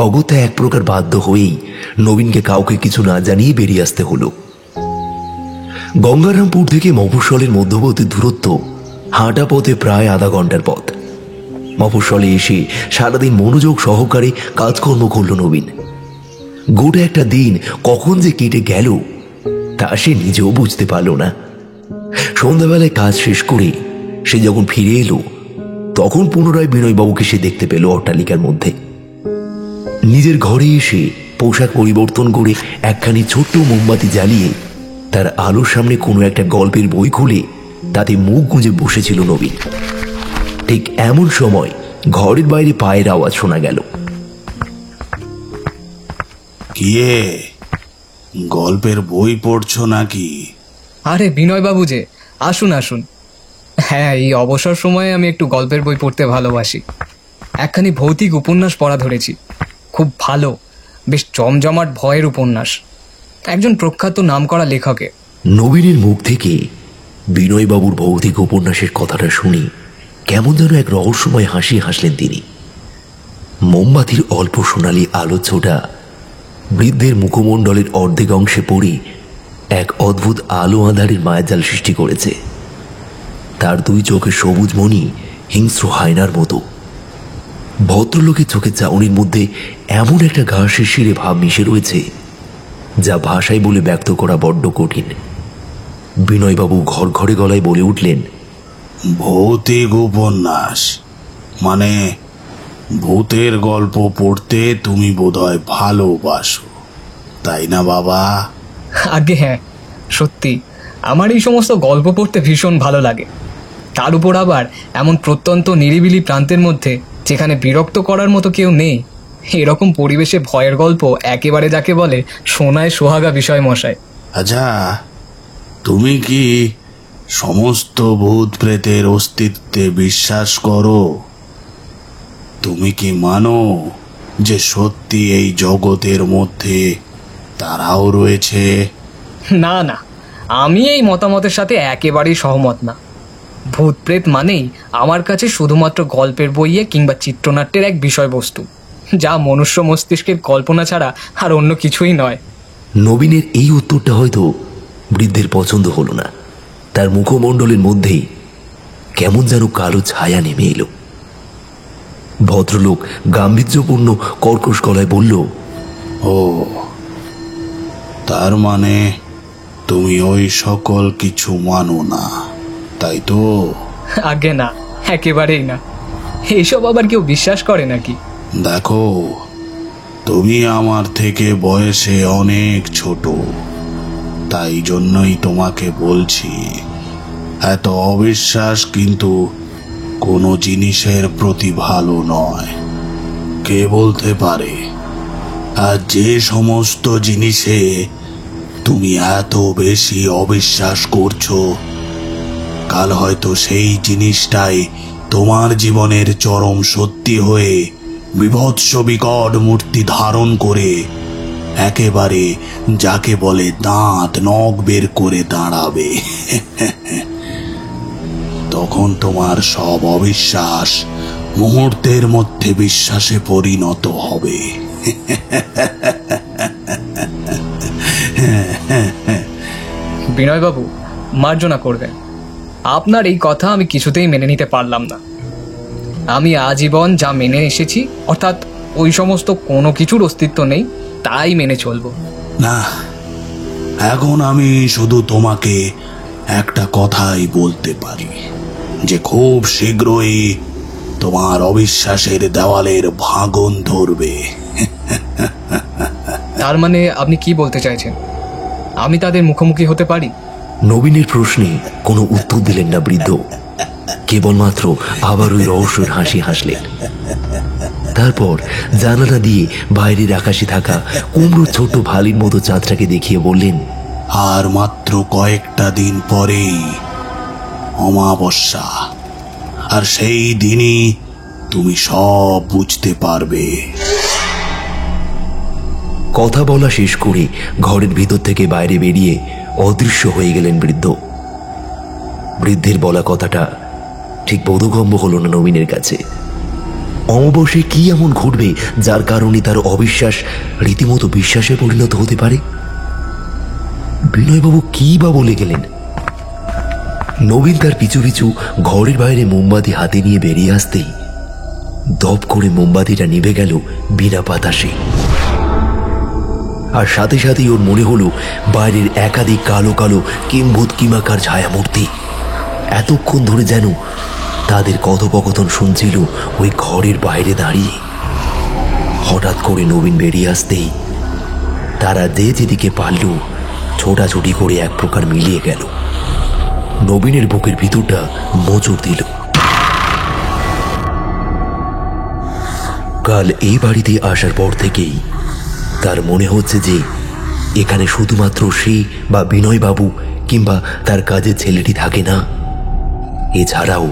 অগত্যা এক প্রকার বাধ্য হয়েই নবীনকে কাউকে কিছু না জানিয়ে বেরিয়ে আসতে হলো। গঙ্গারামপুর থেকে মফস্বলের মধ্যবর্তী দূরত্ব হাঁটা পথে প্রায় আধা ঘন্টার পথ। মফস্বলে এসে সারাদিন মনোযোগ সহকারে কাজকর্ম করল নবীন। গোটা একটা দিন কখন যে কেটে গেল তা সে নিজেও বুঝতে পারল না। সন্ধ্যাবেলায় কাজ শেষ করে সে যখন ফিরে এলো, তখন পুনরায় বিনয়বাবুকে সে দেখতে পেল অট্টালিকার মধ্যে। নিজের ঘরে এসে পোশাক পরিবর্তন করে একখানি ছোট্ট মোমবাতি জ্বালিয়ে তার আলোর সামনে কোনো একটা গল্পের বই খুলে তাতে মুখ গুঁজে বসেছিল নবীন। ঠিক এমন সময় ঘরের বাইরে পায়ের আওয়াজ শোনা গেল। কিয়ে, গল্পের বই পড়ছো নাকি? আরে বিনয়বাবু যে, আসুন আসুন। হ্যাঁ, এই অবসর সময়ে আমি একটু গল্পের বই পড়তে ভালোবাসি। একখানি ভৌতিক উপন্যাস পড়া ধরেছি, খুব ভালো, বেশ জমজমাট ভয়ের উপন্যাস, একজন প্রখ্যাত নামকরা লেখকের। নবীনের মুখ থেকে বিনয়বাবুর ভৌতিক উপন্যাসের কথাটা শুনি কেমন যেন এক রহস্যময় হাসি হাসলেন তিনি। মোমবাতির অল্প সোনালি আলো ছোটা বৃদ্ধের মুখমণ্ডলের অর্ধেক অংশে পড়ে এক অদ্ভুত আলো আঁধারের মায়াজাল সৃষ্টি করেছে। তার দুই চোখে সবুজ মণি হিংস্র হায়নার মতো। ভদ্রলোকের চোখের চাউনির মধ্যে এমন একটা গা শিরশিরে ভাব মিশে রয়েছে যা ভাষায় বলে ব্যক্ত করা বড্ড কঠিন। বিনয়বাবু ঘর ঘরে গলায় বলে উঠলেন, ভৌতিক উপন্যাস মানে ভূতের গল্প পড়তে তুমি বোধহয় ভালোবাসো, তাই না বাবা? আগে হ্যাঁ, সত্যি আমার এই সমস্ত গল্প পড়তে ভীষণ ভালো লাগে। তার উপর আবার এমন প্রত্যন্ত নিরিবিলি প্রান্তের মধ্যে যেখানে বিরক্ত করার মতো কেউ নেই, এরকম পরিবেশে ভয়ের গল্প একেবারে যাকে বলে সোনায় সোহাগা বিষয় মশাই। আচ্ছা, তুমি কি সমস্ত ভূত প্রেতের অস্তিত্বে বিশ্বাস করো? তুমি কি মানো যে সত্যি এই জগতের মধ্যে তারাও রয়েছে? না না, আমি এই মতামতের সাথে একেবারেই সহমত না। ভূত প্রেত মানেই আমার কাছে শুধুমাত্র গল্পের বইয়ে কিংবা চিত্রনাট্যের এক বিষয়বস্তু, যা মনুষ্য মস্তিষ্কের কল্পনা ছাড়া আর অন্য কিছুই নয়। নবীনের এই উত্তরটা হয়তো বৃদ্ধের পছন্দ হলো না। তার মুখমণ্ডলের মধ্যেই কেমন যেন কালো ছায়া নেমে এলো। ভদ্রলোক গাম্ভীর্যপূর্ণ কর্কশ গলায় বলল, ও, তার মানে তুমি ওই সকল কিছু মানো না, তাই তো? আগে না, একেবারেই না। এইসব আবার কেউ বিশ্বাস করে নাকি? দেখো, তুমি আমার থেকে বয়সে অনেক ছোট, তাই জন্যই তোমাকে বলছি, এত অবিশ্বাস কিন্তু কোনো জিনিসের প্রতি ভালো নয়। কে বলতে পারে, আর যে সমস্ত জিনিসে তুমি এত বেশি অবিশ্বাস করছো, কাল হয়তো সেই জিনিসটাই তোমার জীবনের চরম সত্যি হয়ে বিভৎস বিকট মূর্তি ধারণ করে একেবারে যাকে বলে দাঁত নখ বের করে দাঁড়াবে। তখন তোমার সব অবিশ্বাস মুহূর্তের মধ্যে বিশ্বাসে পরিণত হবে। বিনয়বাবু, মার্জনা করবেন, আপনার এই কথা আমি কিছুতেই মেনে নিতে পারলাম না। আমি আজীবন যা মেনে এসেছি, অর্থাৎ ওই সমস্ত কোনো কিছুর অস্তিত্ব নেই, তাই মেনে চলবো। না, এখন আমি শুধু তোমাকে একটা কথাই বলতে পারি যে খুব শীঘ্রই তোমার অবিশ্বাসের দেওয়ালের ভাঙন ধরবে। তার মানে আপনি কি বলতে চাইছেন? আমি তাদের মুখোমুখি হতে পারি? নবীনের প্রশ্নে কোনো উত্তর দিলেন না বৃদ্ধ, কেবলমাত্র আবার ওই রহস্যের হাসি হাসলেন। তারপর জানালা দিয়ে বাইরের আকাশে থাকা কুমড়োর ছোট ভালির মতো চাঁদটাকে দেখিয়ে বললেন, আর মাত্র কয়েকটা দিন পরেই অমাবস্যা, আর সেই দিনই তুমি সব বুঝতে পারবে। কথা বলা শেষ করে ঘরের ভিতর থেকে বাইরে বেরিয়ে অদৃশ্য হয়ে গেলেন বৃদ্ধ। বৃদ্ধের বলা কথাটা ঠিক বোধগম্য হলো না নবীনের কাছে। অমাবস্যে কি এমন ঘটবে যার কারণে তার অবিশ্বাস রীতিমতো বিশ্বাসে পরিণত হতে পারে? বিনয়বাবু কি বা বলে গেলেন? নবীন তার পিছু পিছু ঘরের বাইরে মোমবাতি হাতে নিয়ে বেরিয়ে আসতেই দপ করে মোমবাতিটা নিভে গেল বিনা বাতাসে। আর সাথে সাথেই ওর মনে হলো বাইরের একাধিক কালো কালো কিম্ভূত কিমাকার ছায়ামূর্তি এতক্ষণ ধরে যেন তাদের কথোপকথন শুনছিল ওই ঘরের বাইরে দাঁড়িয়ে। হঠাৎ করে নবীন বেরিয়ে আসতেই তারা যে যেদিকে পারল ছোটাছুটি করে এক প্রকার মিলিয়ে গেল। নবীনের বুকের ভিতরটা মোচড় দিল। কাল এই বাড়িতে আসার পর থেকেই তার মনে হচ্ছে যে এখানে শুধুমাত্র সে বা বিনয়বাবু কিংবা তার কাজের ছেলেটি থাকে না, এছাড়াও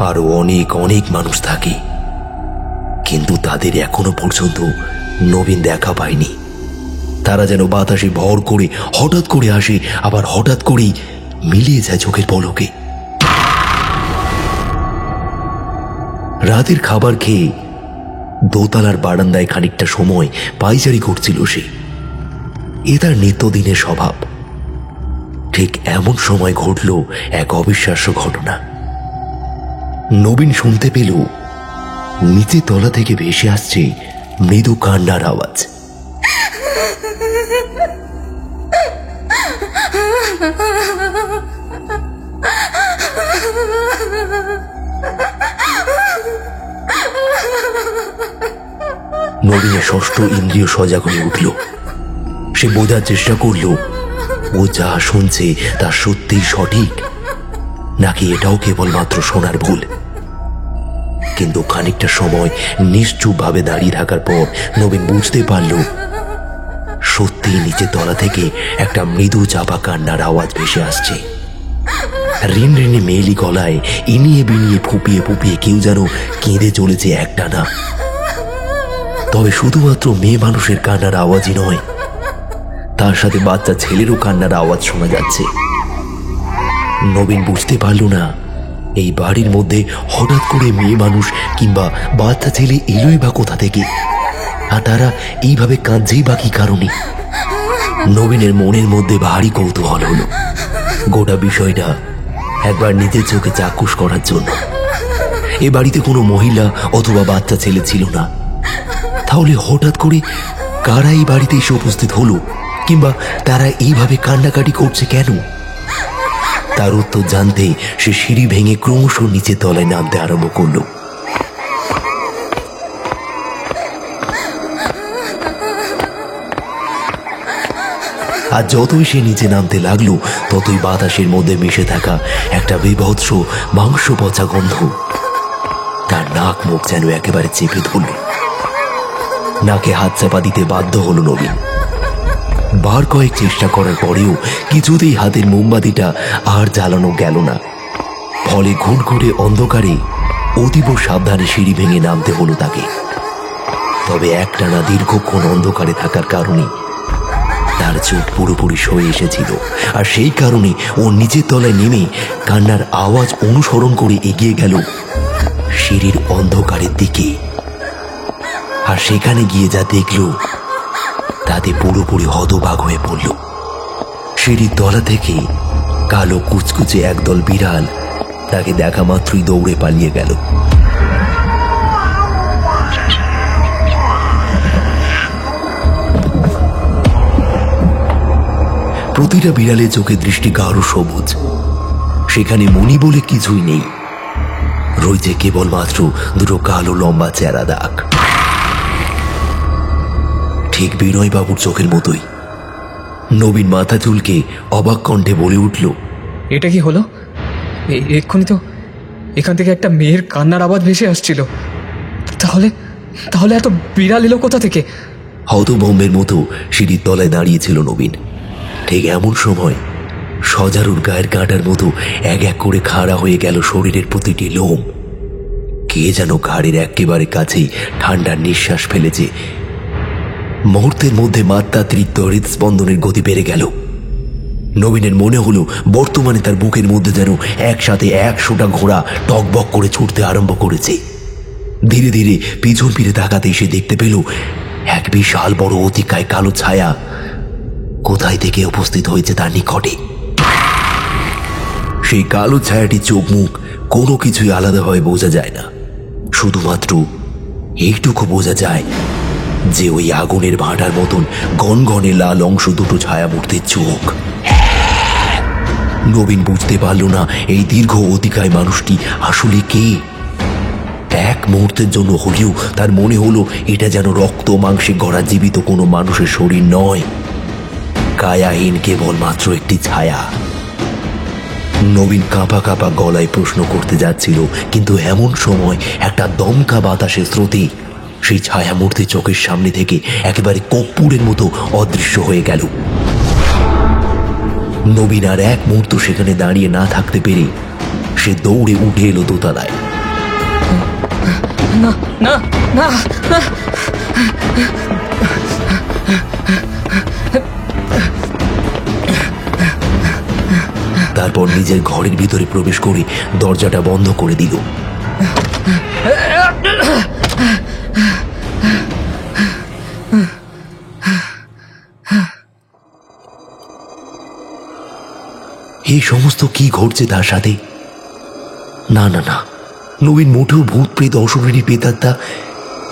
আরো অনেক অনেক মানুষ থাকে, কিন্তু তাদের এখনো পর্যন্ত নবীন দেখা পায়নি। তারা যেন বাতাসে ভর করে হঠাৎ করে আসে, আবার হঠাৎ করেই মিলিয়ে যায় চোখের পলকে। রাতের খাবার খেয়ে দোতলার বারান্দায় খানিকটা সময় পায়চারি করছিল সে। এ তার নিত্যদিনের স্বভাব। ঠিক এমন সময় ঘটল এক অবিশ্বাস্য ঘটনা। নবীন শুনতে পেল নিচের তলা থেকে ভেসে আসছে মৃদু কান্নার আওয়াজ। নবীনের ষষ্ঠ ইন্দ্রিয় সজাগ হয়ে উঠল। সে বোঝার চেষ্টা করল ও যা শুনছে তা সত্যিই সঠিক, নাকি এটাও কেবলমাত্র শোনার ভুল। কিন্তু খানিকটা সময় নিশ্চুপ ভাবে দাঁড়িয়ে থাকার পর নবীন বুঝতে পারল সত্যি নিচের তলা থেকে একটা মৃদু চাপা কান্নার আওয়াজ ভেসে আসছে। ঋণ ঋণে মেয়েলি গলায় ইনিয়ে বিনিয়ে ফুপিয়ে ফুপিয়ে কেউ যেন কেঁদে চলেছে একটানা। তবে শুধুমাত্র মেয়ে মানুষের কান্নার আওয়াজই নয়, তার সাথে বাচ্চা ছেলেরও কান্নার আওয়াজ শোনা যাচ্ছে। নবীন বুঝতে পারল না এই বাড়ির মধ্যে হঠাৎ করে মেয়ে মানুষ কিংবা বাচ্চা ছেলে এলোই বা কোথা থেকে, আর তারা এইভাবে কাঁদছেই বা কি কারণে। নবীনের মনের মধ্যে ভারী কৌতূহল হলো গোটা বিষয়টা একবার নিজের চোখে চাক্ষুষ করার জন্য। এ বাড়িতে কোনো মহিলা অথবা বাচ্চা ছেলে ছিল না, তাহলে হঠাৎ করে কারা এই বাড়িতে এসে উপস্থিত হলো, কিংবা তারা এইভাবে কান্নাকাটি করছে কেন? তার উত্তর জানতে সে সিঁড়ি ভেঙে ক্রমশ নিচে তলায় নামতে আরম্ভ করল। আর যতই সে নিচে নামতে লাগলো ততই বাতাসের মধ্যে মিশে থাকা একটা বিভৎস মাংস পচা গন্ধ তার নাক মুখ যেন একেবারে চেপে ধরল। নাকে হাত চাপা দিতে বাধ্য হলো নবীন। বার কয়েক চেষ্টা করার পরেও কিছুতেই হাতের মোমবাতিটা আর জ্বালানো গেল না। ফলে ঘুরঘুরে অন্ধকারে অতীব সাবধানে সিঁড়ি ভেঙে নামতে হলো তাকে। তবে একটানা দীর্ঘক্ষণ অন্ধকারে থাকার কারণে তার চোখ পুরোপুরি সয়ে এসেছিল, আর সেই কারণে ও নিচের তলায় নেমে কান্নার আওয়াজ অনুসরণ করে এগিয়ে গেল সিঁড়ির অন্ধকারের দিকে। আর সেখানে গিয়ে যা দেখল তাতে পুরোপুরি হতবাক হয়ে পড়ল। সিঁড়ির তলা থেকে কালো কুচকুচে একদল বিড়াল তাকে দেখা মাত্রই দৌড়ে পালিয়ে গেল। প্রতিটা বিড়ালের চোখে দৃষ্টি গাঢ় সবুজ। সেখানে মণি বলে কিছুই নেই, রয়েছে কেবলমাত্র দুটো কালো লম্বা চেরা দাগ, ঠিক বিনয়বাবুর চোখের মতোই। নবীন মাথা চুলকে অবাক কণ্ঠে বলে উঠল, এটা কি হলো? এক্ষুনি তো এখান থেকে একটা মেয়ের কান্নার আওয়াজ ভেসে আসছিল। তাহলে তাহলে এত বিড়াল এলো কোথা থেকে? হতভম্বের মতো সিঁড়ির তলায় দাঁড়িয়েছিল নবীন। ঠিক এমন সময় সজারুর গায়ের কাঁটার মতো এক এক করে খাড়া হয়ে গেল শরীরের প্রতিটি লোম। কে যেন ঘাড়ের একেবারে কাছেই ঠান্ডার নিঃশ্বাস ফেলেছে। মুহূর্তের মধ্যে মাত্রাতিরিক্ত হৃদস্পন্দনের গতি বেড়ে গেল। নবীনের মনে হলো বর্তমানে তার বুকের মধ্যে যেন একসাথে 100টা ঘোড়া টকবক করে ছুটতে আরম্ভ করেছে। ধীরে ধীরে পিছন ফিরে তাকাতেই সে দেখতে পেল এক বিশাল বড় অতিকায় কালো ছায়া কোথায় থেকে উপস্থিত হয়েছে তার নিকটে। সেই কালো ছায়াটির চোখ মুখ কোনো কিছুই আলাদাভাবে বোঝা যায় না, শুধুমাত্র এইটুকু বোঝা যায় যে ওই আগুনের ভাঁটার মতন গনগনে লাল অংশ দুটো ছায়ামূর্তির চোখ। নবীন বুঝতে পারল না এই দীর্ঘ অতিকায় মানুষটি আসলে কে। এক মুহূর্তের জন্য হলেও তার মনে হলো এটা যেন রক্ত মাংসে গড়া জীবিত কোনো মানুষের শরীর নয়, কায়াহীন কেবলমাত্র একটি ছায়া। নবীন কাঁপা কাঁপা গলায় প্রশ্ন করতে যাচ্ছিল, কিন্তু এমন সময় একটা দমকা বাতাসের স্রোতে সেই ছায়ামূর্তি চোখের সামনে থেকে একেবারে কর্পূরের মতো অদৃশ্য হয়ে গেল। নবীন আর এক মুহূর্ত সেখানে দাঁড়িয়ে না থাকতে পেরে সে দৌড়ে উঠে এলো দোতলায়। না না না, তারপর নিজের ঘরের ভিতরে প্রবেশ করে দরজাটা বন্ধ করে দিল। এই সমস্ত কি ঘটছে তার সাথে? না না না, নবীন মোটেও ভূত প্রেত অশরীরী প্রেতাত্মা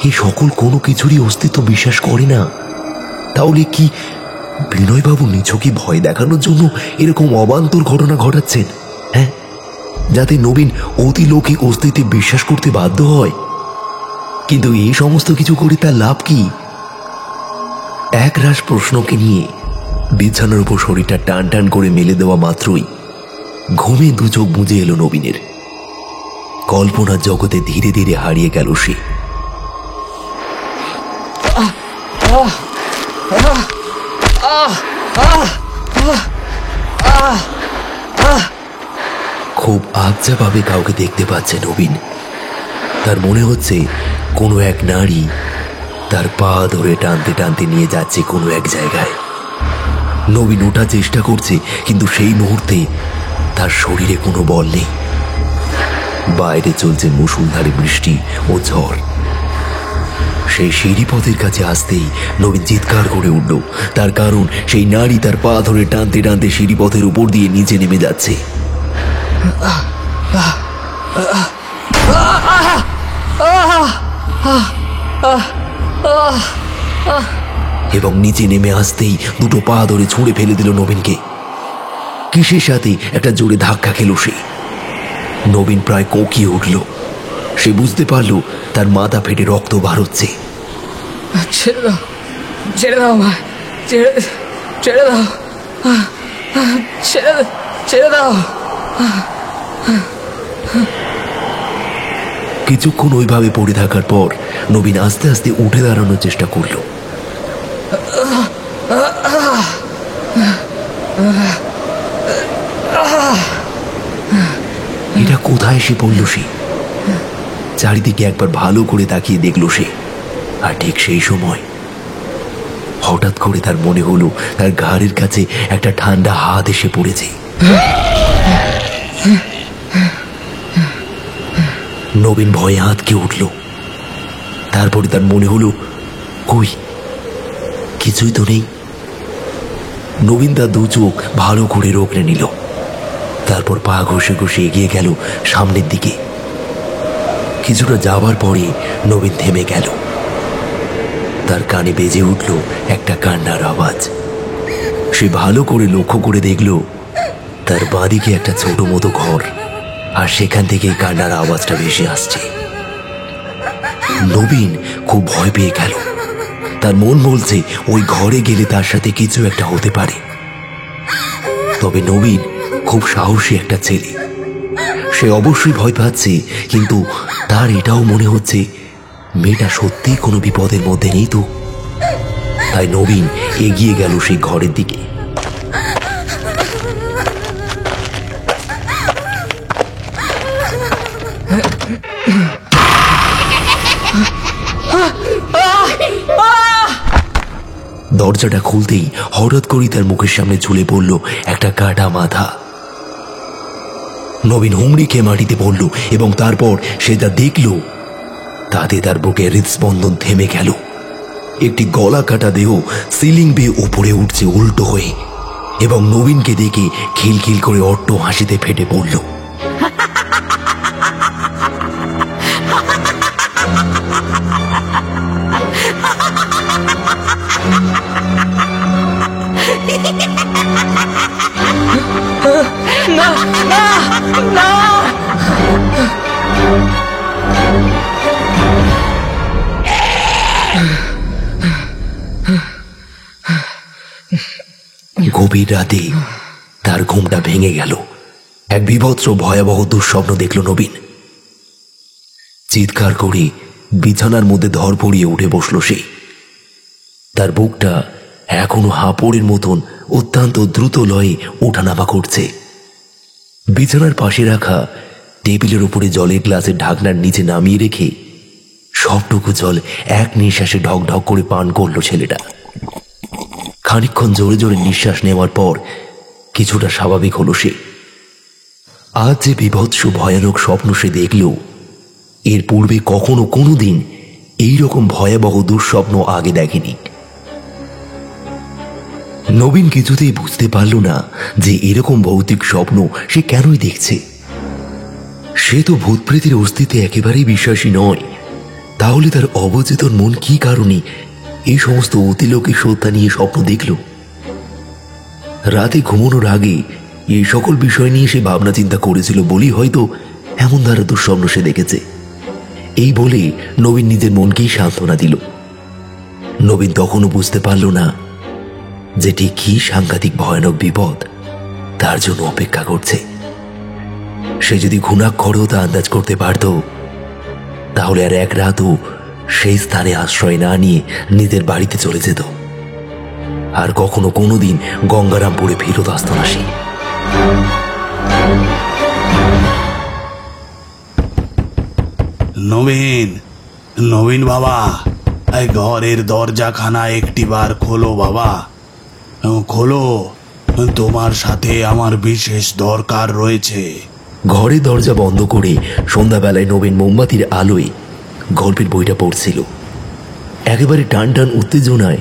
এই সকল কোনো কিছুরই অস্তিত্ব বিশ্বাস করে না। তাহলে কি বিনয়বাবু নিছকই ভয় দেখানোর জন্য এরকম অবান্তর ঘটনা ঘটাচ্ছেন? হ্যাঁ, যাতে নবীন অতিলৌকিক অস্তিত্বে বিশ্বাস করতে বাধ্য হয়। কিন্তু এই সমস্ত কিছু করে তার লাভ কি? এক রাশ প্রশ্নকে নিয়ে বিছানার উপর শরীরটা টান টান করে মেলে দেওয়া মাত্রই ঘুমে দু চোখ বুজে এলো নবীনের। কল্পনার জগতে ধীরে ধীরে হারিয়ে গেল সে। খুব আবজাভাবে কাউকে দেখতে পাচ্ছে নবীন। তার মনে হচ্ছে কোনো এক নারী তার পা ধরে টানতে টানতে নিয়ে যাচ্ছে কোনো এক জায়গায়। নবীন ওঠার চেষ্টা করছে, কিন্তু সেই মুহূর্তে তার শরীরে কোনো বল নেই। বাইরে চলছে মুষলধারে বৃষ্টি ও ঝড়। সেই সিঁড়িপথের কাছে আসতেই নবীন চিৎকার করে উঠল, তার কারণ সেই নারী তার পা ধরে টানতে টানতে সিঁড়িপথের উপর দিয়ে নিচে নেমে যাচ্ছে। এবং নিচে নেমে আসতেই দুটো পা ধরে ছুঁড়ে ফেলে দিল নবীনকে। কিসের সাথে একটা জোরে ধাক্কা খেল সে। নবীন প্রায় কোঁকিয়ে উঠল। সে বুঝতে পারল তার মাথা ফেটে রক্ত বার হচ্ছে। ছেড়ে দাও, ছেড়ে দাও আমায়, ছেড়ে দাও, ছেড়ে দাও। কিছুক্ষণ ওইভাবে পড়ে থাকার পর নবীন আস্তে আস্তে উঠে দাঁড়ানোর চেষ্টা করল। কোথায় এসে পড়ল সে? চারিদিকে একবার ভালো করে তাকিয়ে দেখল সে, আর ঠিক সেই সময় হঠাৎ করে তার মনে হলো তার ঘাড়ের কাছে একটা ঠান্ডা হাত এসে পড়েছে। নবীন ভয়ে আঁতকে উঠল। তারপরে তার মনে হলো, কই, কিছুই তো নেই। নবীন তার দু চোখ ভালো করে রোগড়ে নিল, তারপর পা ঘষে ঘষে এগিয়ে গেল সামনের দিকে। কিছুটা যাবার পরে নবীন থেমে গেল। তার কানে বেজে উঠল একটা কান্নার আওয়াজ। সে ভালো করে লক্ষ্য করে দেখল তার বাঁদিকে একটা ছোট মতো ঘর, আর সেখান থেকে কান্নার আওয়াজটা ভেসে আসছে। নবীন খুব ভয় পেয়ে গেল। তার মন বলছে ওই ঘরে গেলে তার সাথে কিছু একটা হতে পারে। তবে নবীন খুব সাহসী একটা ছেলে, সে অবশ্যই ভয় পাচ্ছে, কিন্তু তার এটাও মনে হচ্ছে মেয়েটা সত্যি কোনো বিপদের মধ্যে নেই তো। তাই নবীন এগিয়ে গেল সেই ঘরের দিকে। দরজাটা খুলতেই হঠাৎ করেই তার মুখের সামনে ঝুলে পড়ল একটা কাটা মাথা। নবীন হুমড়ি খেয়ে মাটিতে পড়ল, এবং তারপর সে যা দেখল তাতে তার বুকে হৃদস্পন্দন থেমে গেল। একটি গলা কাটা দেহ সিলিং বেয়ে উপরে উঠছে উল্টো হয়ে, এবং নবীনকে দেখে খিলখিল করে অট্ট হাসিতে ফেটে পড়ল। না না না! গভীর রাতে তার ঘুমটা ভেঙে গেল। এক বিভৎস ভয়াবহ দুঃস্বপ্ন দেখল নবীন। চিৎকার করে বিছানার মধ্যে ধরপড়িয়ে উঠে বসল সে। তার বুকটা এখনো হাঁপড়ের মতন অত্যন্ত দ্রুত লয়ে ওঠানামা করছে। বিছানার পাশে রাখা টেবিলের উপরে জলের গ্লাসের ঢাকনার নিচে নামিয়ে রেখে সবটুকু জল এক নিঃশ্বাসে ঢক ঢক করে পান করল ছেলেটা। খানিকক্ষণ জোরে জোরে নিঃশ্বাস নেওয়ার পর কিছুটা স্বাভাবিক হলো সে। আজ যে বিভৎস ভয়ানক স্বপ্ন সে দেখল, এর পূর্বে কখনো কোনোদিন এইরকম ভয়াবহ দুঃস্বপ্ন আগে দেখেনি। নবীন কিছুতেই বুঝতে পারল না যে এরকম ভৌতিক স্বপ্ন সে কেনই দেখছে। সে তো ভূতপ্রেতের অস্তিত্বে একেবারেই বিশ্বাসী নয়। তাহলে তার অবচেতন মন কি কারণে এই সমস্ত অতিলৌকিক সত্তা নিয়ে স্বপ্ন দেখল? রাতে ঘুমানোর আগে এই সকল বিষয় নিয়ে সে ভাবনা চিন্তা করেছিল বলেই হয়তো এমন ধারা দুঃস্বপ্ন সে দেখেছে। এই বলে নবীন নিজের মনকেই সান্ত্বনা দিল। নবীন তখনও বুঝতে পারল না যেটি কি সাংঘাতিক ভয়ানক বিপদ তার জন্য অপেক্ষা করছে। সে যদি ঘুণাক্ষরেও তা আন্দাজ করতে পারত, তাহলে আর এক রাতও সেই স্থানে আশ্রয় না নিয়ে নিজের বাড়িতে চলে যেত, আর কখনো কোনোদিন গঙ্গারামপুরে ফেরত আসত না সে। নবীন, নবীন বাবা, এই ঘরের দরজাখানা একটিবার খোলো বাবা, খোলো, তোমার সাথে আমার বিশেষ দরকার রয়েছে। ঘরের দরজা বন্ধ করে সন্ধ্যাবেলায় নবীন মোমবাতির আলোয় গল্পের বইটা পড়ছিল। একেবারে টান টান উত্তেজনায়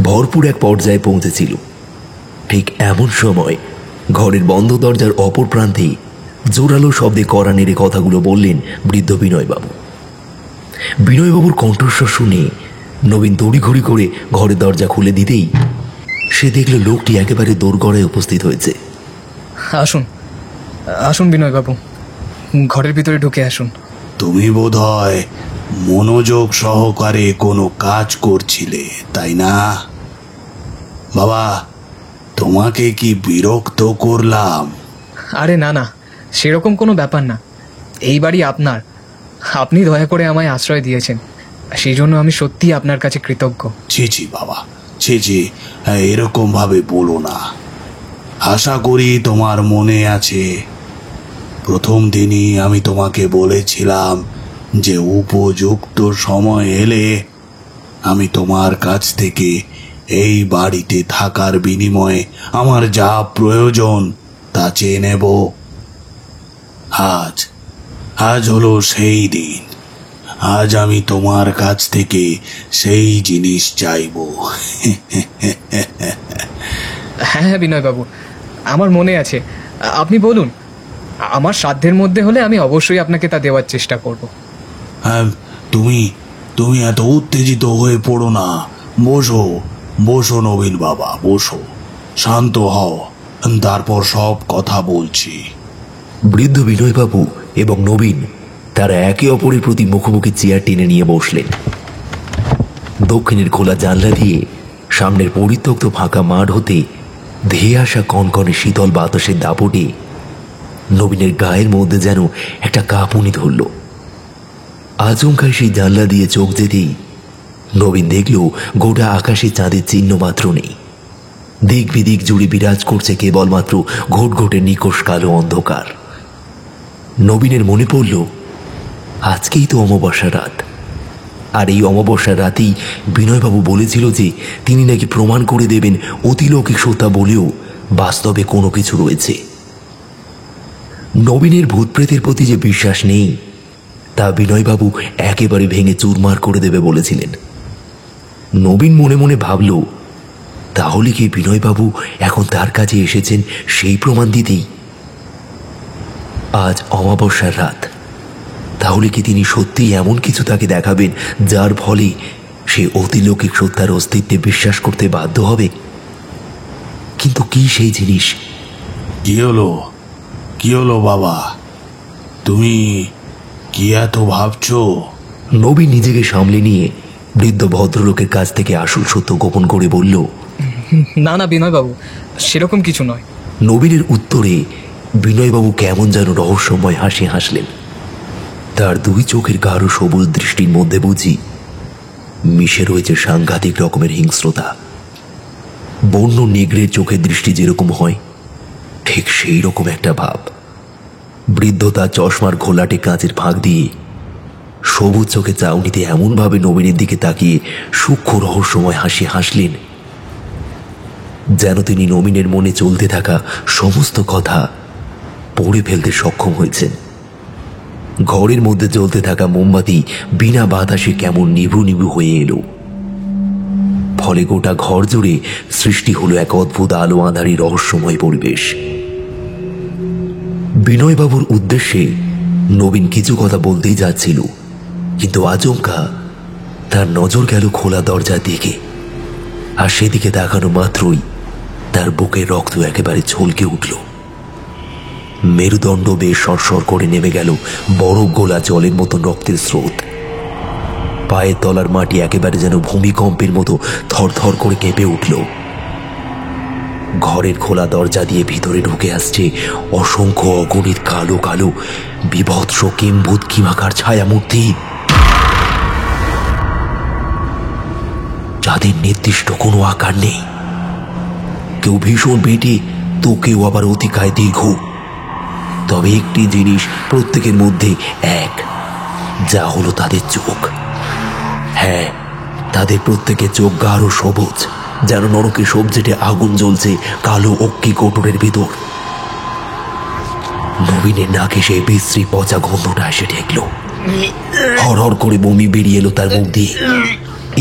ভরপুর এক পর্যায়ে পৌঁছেছিল। ঠিক এমন সময় ঘরের বন্ধ দরজার অপর প্রান্তে জোরালো শব্দে কড়া নেড়ে কথাগুলো বললেন বৃদ্ধ বিনয়বাবু। বিনয়বাবুর কণ্ঠস্বর শুনে নবীন তড়িঘড়ি করে ঘরের দরজা খুলে দিতেই সে দেখল লোকটি একেবারে দোরগড়ায় উপস্থিত হয়েছে। আসুন আসুন বিনয়বাবু, ঘরের ভিতরে ঢুকে আসুন। তুমি বোধহয় মনোযোগ সহকারে কোনো কাজ করছিলে, তাই না বাবা? তোমাকে কি বিরক্ত করলাম? আরে না না, সেরকম কোনো ব্যাপার না। এই বাড়ি আপনার, আপনি দয়া করে আমায় আশ্রয় দিয়েছেন, সেই জন্য আমি সত্যিই আপনার কাছে কৃতজ্ঞ। ছি ছি বাবা, ছি ছি, এরকম ভাবে বলো না। আশা করি তোমার মনে আছে প্রথম দিনই আমি তোমাকে বলেছিলাম যে উপযুক্ত সময় এলে আমি তোমার কাছ থেকে এই বাড়িতে থাকার বিনিময়ে আমার যা প্রয়োজন তা চেয়ে নেব। আজ আজ হলো সেই দিন। আজ আমি তোমার কাছ থেকে সেই জিনিস চাইবো। হ্যাঁ হ্যাঁ বিনয়বাবু, আমার মনে আছে। আপনি বলুন, আমার সাধ্যের মধ্যে হলে আমি অবশ্যই আপনাকে তা দেওয়ার চেষ্টা করব। হ্যাঁ, তুমি তুমি এত উত্তেজিত হয়ে পড়ো না। বসো বসো নবীন বাবা, বসো, শান্ত হও, তারপর সব কথা বলছি। বৃদ্ধ বিনয়বাবু এবং নবীন তারা একে অপরের প্রতি মুখোমুখি চেয়ার টেনে নিয়ে বসলেন। দক্ষিণের খোলা জানলা দিয়ে সামনের পরিত্যক্ত ফাঁকা মাঠ হতে ধেয়ে আসা কনকনে শীতল বাতাসের দাপটে নবীনের গায়ের মধ্যে যেন একটা কাঁপুনি ধরল। আচমকায় সেই জানলা দিয়ে চোখ যেতেই নবীন দেখল গোটা আকাশে চাঁদের চিহ্ন মাত্র নেই। দিক বিদিক জুড়ে বিরাজ করছে কেবলমাত্র ঘোটঘোটে নিকষ কালো অন্ধকার। নবীনের মনে পড়ল, আজকেই তো অমাবস্যার রাত, আর এই অমাবস্যার রাতেই বিনয়বাবু বলেছিল যে তিনি নাকি প্রমাণ করে দেবেন অতিলৌকিক সত্তা বলেও বাস্তবে কোনো কিছু রয়েছে। নবীনের ভূতপ্রেতের প্রতি যে বিশ্বাস নেই তা বিনয়বাবু একেবারে ভেঙে চুরমার করে দেবে বলেছিলেন। নবীন মনে মনে ভাবল, তাহলে কি বিনয়বাবু এখন তার কাছে এসেছেন সেই প্রমাণ দিতেই? আজ অমাবস্যার রাত, তাহলে কি তিনি সত্যিই এমন কিছু তাকে দেখাবেন যার ফলে সে অতিলৌকিক সত্তার অস্তিত্বে বিশ্বাস করতে বাধ্য হবে? কিন্তু কি সেই জিনিস? কি হলো বাবা, তুমি কি এত ভাবছো? নবীন নিজেকে সামলে নিয়ে বৃদ্ধ ভদ্রলোকের কাছ থেকে আসল সত্য গোপন করে বলল, না না বিনয়বাবু, সেরকম কিছু নয়। নবীনের উত্তরে বিনয়বাবু কেমন যেন রহস্যময় হাসি হাসলেন। তার দুই চোখের গাঢ় সবুজ দৃষ্টির মধ্যে বুঝি মিশে রয়েছে সাংঘাতিক রকমের হিংস্রতা। বন্য নেগড়ের চোখের দৃষ্টি যেরকম হয় ঠিক সেই রকম একটা ভাব। বৃদ্ধ তার চশমার ঘোলাটে কাঁচের ফাঁক দিয়ে সবুজ চোখে চাউনিতে এমনভাবে নবীনের দিকে তাকিয়ে সূক্ষ্ম রহস্যময় হাসি হাসলেন যেন তিনি নবীনের মনে চলতে থাকা সমস্ত কথা পড়ে ফেলতে সক্ষম হয়েছেন। ঘরের মধ্যে জ্বলতে থাকা মোমবাতি বিনা বাতাসে কেমন নিভু নিভু হয়ে এলো। ফলে গোটা ঘর জুড়ে সৃষ্টি হলো এক অদ্ভুত আলো আঁধারি রহস্যময় পরিবেশ। বিনয়বাবুর উদ্দেশ্যে নবীন কিছু কথা বলতেই যাচ্ছিল, কিন্তু আচমকা তার নজর গেল খোলা দরজার দিকে, আর সেদিকে তাকানো মাত্রই তার বুকের রক্ত একেবারে ছলকে উঠল। মেরুদণ্ড বেশ সরসর করে নেমে গেল বরফ গোলা জলের মতন রক্তের স্রোত। পায়ের তলার মাটি একেবারে যেন ভূমিকম্পের মতো থরথর করে কেঁপে উঠল। ঘরের খোলা দরজা দিয়ে ভিতরে ঢুকে আসছে অসংখ্য অগণিত কালো কালো বিভৎস কিম্ভূত কিমাকার ছায়ামূর্তি, যাদের নির্দিষ্ট কোনো আকার নেই। কেউ ভীষণ বেটে তো কেউ আবার অতিকায় দীর্ঘ। তবে একটি জিনিস প্রত্যেকের মধ্যে এক, যা হলো তাদের চোখ। হ্যাঁ, তাদের প্রত্যেকের চোখ গাঢ় সবুজ, যেন নরকে সবজেটে আগুন জ্বলছে কালো অক্ষি কোটরের ভিতর। নবীনের নাকে সেই বিশ্রী পচা গন্ধটা এসে ঠেকল। হর হর করে বমি বেরিয়ে এলো তার মুখ দিয়ে।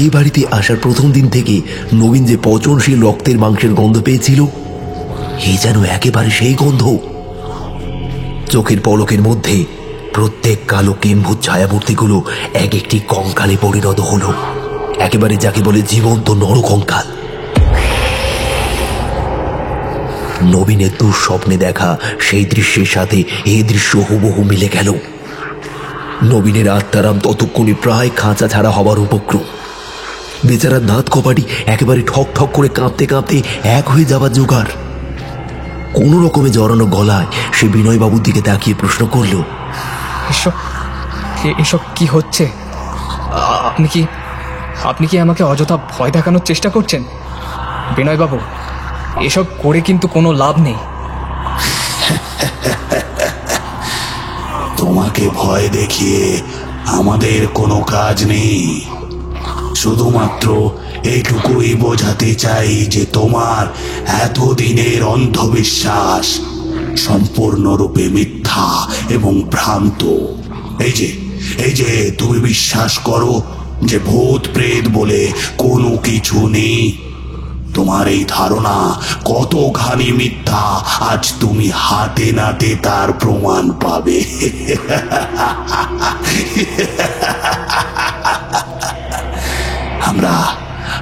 এই বাড়িতে আসার প্রথম দিন থেকে নবীন যে পচনশীল রক্তের মাংসের গন্ধ পেয়েছিল, এই যেন একেবারে সেই গন্ধ। চোখের পলকের মধ্যে প্রত্যেক কালো কিম্ভূত ছায়ামূর্তিগুলো এক একটি কঙ্কালে পরিণত হলো, একেবারে যাকে বলে জীবন্ত নরকঙ্কাল। নবীনের দুঃস্বপ্নে দেখা সেই দৃশ্যের সাথে এই দৃশ্য হুবহু মিলে গেল। নবীনের আত্মারাম ততক্ষণে প্রায় খাঁচা ছাড়া হবার উপক্রম। বেচারার দাঁত কপাটি একেবারে ঠক ঠক করে কাঁপতে কাঁপতে এক হয়ে যাবার জোগাড়। কোনো রকমে জড়ানো গলায় সে বিনয়বাবুর দিকে তাকিয়ে প্রশ্ন করল, এসব কি হচ্ছে? আপনি কি আমাকে অযথা ভয় দেখানোর চেষ্টা করছেন? বিনয়বাবু, এসব করে কিন্তু কোনো লাভ নেই। তোমাকে ভয় দেখিয়ে আমাদের কোনো কাজ নেই। শুধুমাত্র এটুকুই বোঝাতে চাই যে তোমার এতদিনের অন্ধবিশ্বাস সম্পূর্ণরূপে মিথ্যা এবং ভ্রান্ত। এই যে তুমি বিশ্বাস করো যে ভূত প্রেত বলে কোনো কিছু নেই। তোমার এই ধারণা কতখানি মিথ্যা আজ তুমি হাতে নাতে তার প্রমাণ পাবে।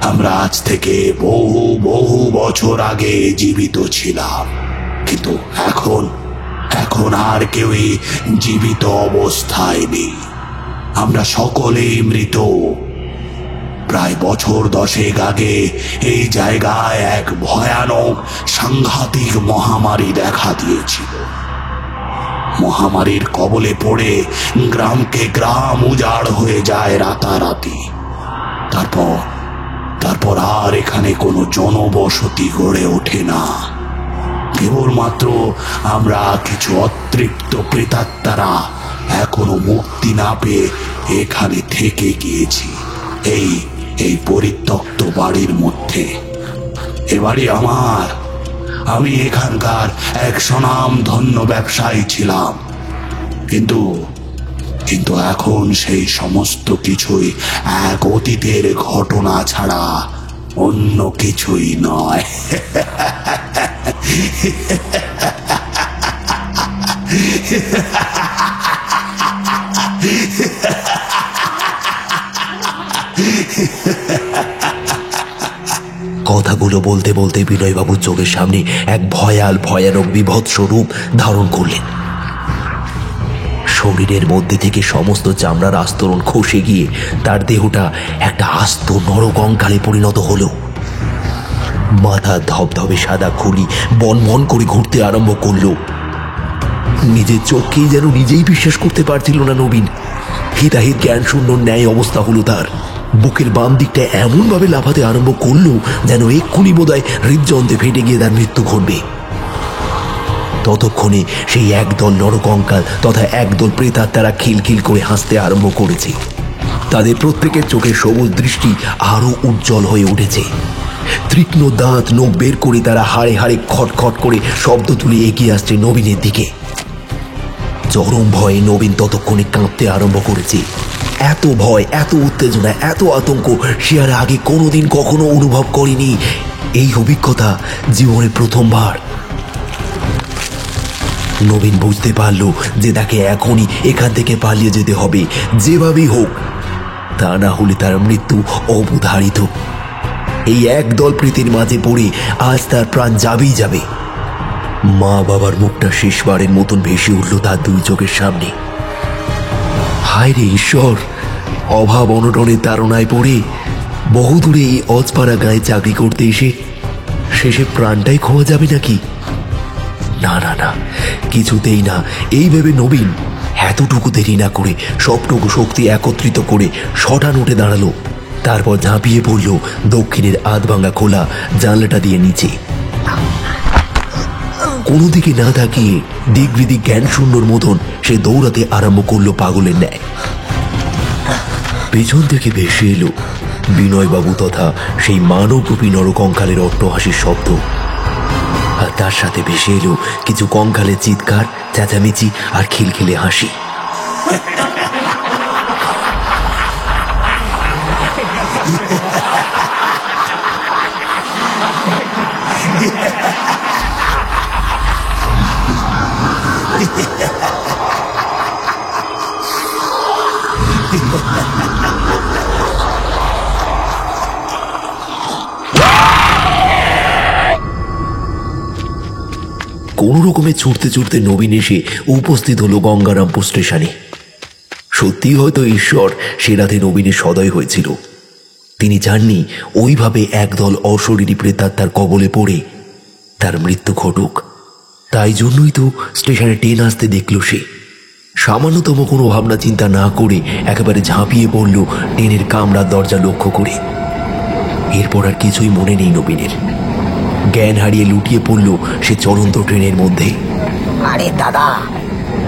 আমরা আজ থেকে বহু বহু বছর আগে জীবিত ছিলাম, কিন্তু এখন আর কেউই জীবিত অবস্থায় নেই। আমরা সকলেই মৃত। প্রায় বছর 10 আগে এই জায়গায় এক ভয়ানক সাংঘাতিক মহামারী দেখা দিয়েছিল। মহামারীর কবলে পড়ে গ্রামকে গ্রাম উজাড় হয়ে যায় রাতারাতি। তারপর আর এখানে কোনো জনবসতি গড়ে ওঠে না। কেবলমাত্র আমরা কিছু অতৃপ্ত প্রেতাত্মারা এখনো মুক্তি না পেয়ে এখানে থেকে গিয়েছি, এই পরিত্যক্ত বাড়ির মধ্যে। এ বাড়ি আমার। আমি এখানকার এক স্বনামধন্য ব্যবসায়ী ছিলাম, কিন্তু এখন সেই সমস্ত কিছুই এক অতীতের ঘটনা ছাড়া অন্য কিছুই নয়। কথাগুলো বলতে বলতে বিনয়বাবুর চোখের সামনে এক ভয়ানক বিভৎস রূপ ধারণ করলেন। শরীরের মধ্যে থেকে সমস্ত চামড়ার আস্তরণ খসে গিয়ে তার দেহটা একটা আস্ত নরকঙ্কালে পরিণত হলো। মাথা ধবধবে সাদা খুলি বনবন করে ঘুরতে আরম্ভ করলো। নিজের চোখকেই যেন নিজেই বিশ্বাস করতে পারছিল না নবীন। হিতাহিত জ্ঞান শূন্য ন্যায় অবস্থা হলো তার। বুকের বাম দিকটা এমন ভাবে লাফাতে আরম্ভ করলো যেন এক্ষুনি বোধহয় হৃদযন্ত্রে ফেটে গিয়ে তার মৃত্যু ঘটবে। ততক্ষণে সেই একদল নরকঙ্কাল তথা একদল প্রেতাত্মারা খিলখিল করে হাসতে আরম্ভ করেছে। তাদের প্রত্যেকের চোখে সবুজ দৃষ্টি আরো উজ্জ্বল হয়ে উঠেছে। তীক্ষ্ণ দাঁত নখ বের করে তারা হাড়ে হাড়ে খটখট করে শব্দ তুলে এগিয়ে আসছে নবীনের দিকে। চরম ভয়ে নবীন ততক্ষণে কাঁপতে আরম্ভ করেছে। এত ভয়, এত উত্তেজনা, এত আতঙ্ক সে আর আগে কোনোদিন কখনো অনুভব করেনি। এই অভিজ্ঞতা জীবনে প্রথমবার। নবীন বুঝতে পারল যে তাকে এখনই এখান থেকে পালিয়ে যেতে হবে, যেভাবেই হোক। তা না হলে তার মৃত্যু অবধারিত। এই একদল প্রীতির মাঝে পড়ে আজ তার প্রাণ যাবেই যাবে। মা বাবার মুখটা শেষবারের মতন ভেসে উঠল তার দুই চোখের সামনে। হায় রে ঈশ্বর, অভাব অনটনের তাড়নায় পড়ে বহুদূরে এই অজপাড়া গায়ে চাকরি করতে এসে শেষে প্রাণটাই খোয়া যাবে নাকি? না না না, কিছুতেই না। এই ভেবে নবীন এতটুকু দেরি না করে সবটুকু শক্তি একত্রিত করে শটান উঠে দাঁড়ালো। তারপর ঝাঁপিয়ে পড়ল দক্ষিণের আধভাঙা খোলা জানলাটা দিয়ে নিচে। কোনো দিকে না তাকিয়ে দিগ্বিদিক জ্ঞান শূন্যর মতন সে দৌড়াতে আরম্ভ করলো পাগলের ন্যায়। পেছন থেকে ভেসে এলো বিনয়বাবু তথা সেই মানবরূপী নরকঙ্কালের অট্টহাসির শব্দ, আর তার সাথে ভেসে এলো কিছু কঙ্কালের চিৎকার, চেঁচামেচি আর খিলখিলে হাসি। কোন রকমে ছুটতে ছুটতে নবীন এসে উপস্থিত হলো গঙ্গারামপুর স্টেশনে। সত্যি হয়তো ঈশ্বর সে রাতে নবীনের সদয় হয়েছিল। তিনি জাননি ওইভাবে একদল অশরীরী প্রেতাত্মার কবলে পড়ে তার মৃত্যু ঘটুক। তাই জন্যই তো স্টেশনে ট্রেন আসতে দেখল সে। সামান্যতম কোনো ভাবনা চিন্তা না করে একেবারে ঝাঁপিয়ে পড়ল ট্রেনের কামরার দরজা লক্ষ্য করে। এরপর আর কিছুই মনে নেই নবীনের। জ্ঞান হারিয়ে লুটিয়ে পড়ল সে চলন্ত ট্রেনের মধ্যে। আরে দাদা,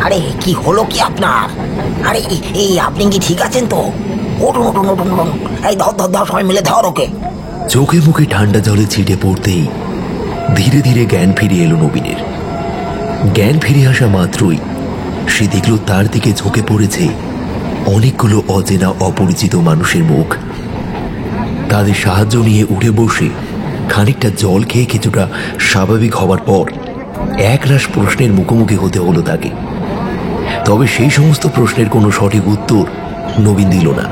আরে কি হলো কি আপনার? আরে এই আপনি কি ঠিক আছেন তো? উঠুন উঠুন উঠুন উঠুন, এই ধর ধর ধর, সবাই মিলে ধর ওকে। চোখে মুখে ঠান্ডা জলে ছিটে পড়তেই ধীরে ধীরে জ্ঞান ফিরে এলো নবীনের। জ্ঞান ফিরে আসা মাত্রই সে দেখল তার দিকে ঝুঁকে পড়েছে অনেকগুলো অচেনা অপরিচিত মানুষের মুখ। তাদের সাহায্য নিয়ে উঠে বসে খানিকটা জল খেয়ে কিছুটা স্বাভাবিক হওয়ার পর একরাশ প্রশ্নের মুখোমুখি হতে হলো তাকে। তবে সেই সমস্ত প্রশ্নের কোনো সঠিক উত্তর নবীন দিল না,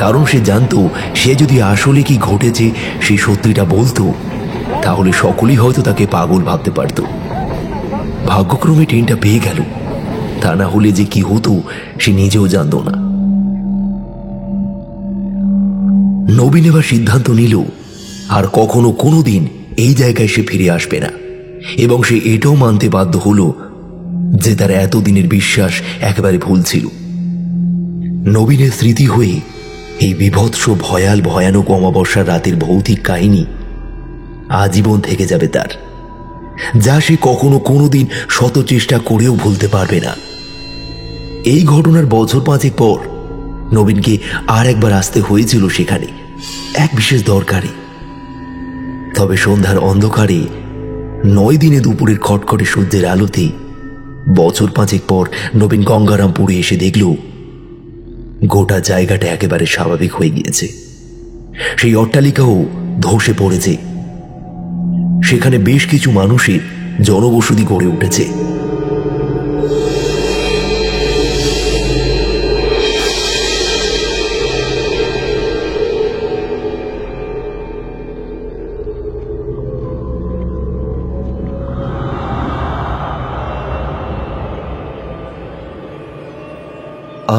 কারণ সে জানতো সে যদি আসলে কি ঘটেছে সেই সত্যিটা বলতো তাহলে সকলেই হয়তো তাকে পাগল ভাবতে পারত। ভাগ্যক্রমে ট্রেনটা পেয়ে গেল, তা না হলে যে কি হতো সে নিজেও জানত না। নবীন এবার সিদ্ধান্ত নিল আর কখনো কোনোদিন এই জায়গায় সে ফিরে আসবে না, এবং সে এটাও মানতে বাধ্য হলো যে তার এতদিনের বিশ্বাস একেবারে ভুল ছিল। নবীনের স্মৃতি হয়ে এই বিভৎস ভয়ানক অমাবস্যার রাতের ভৌতিক কাহিনী আজীবন থেকে যাবে তার, যা সে কখনো কোনোদিন শত চেষ্টা করেও ভুলতে পারবে না। এই ঘটনার বছর 5 পর নবীনকে আর একবার আসতে হয়েছিল সেখানে এক বিশেষ দরকারে। তবে সন্ধ্যার অন্ধকারে 9 দিনে দুপুরের খটখটে সূর্যের আলোতে বছর 5 পর নবীন গঙ্গারামপুরে এসে দেখল গোটা জায়গাটা একেবারে স্বাভাবিক হয়ে গিয়েছে। সেই অট্টালিকাও ধসে পড়েছে, সেখানে বেশ কিছু মানুষের জনবসতি গড়ে উঠেছে।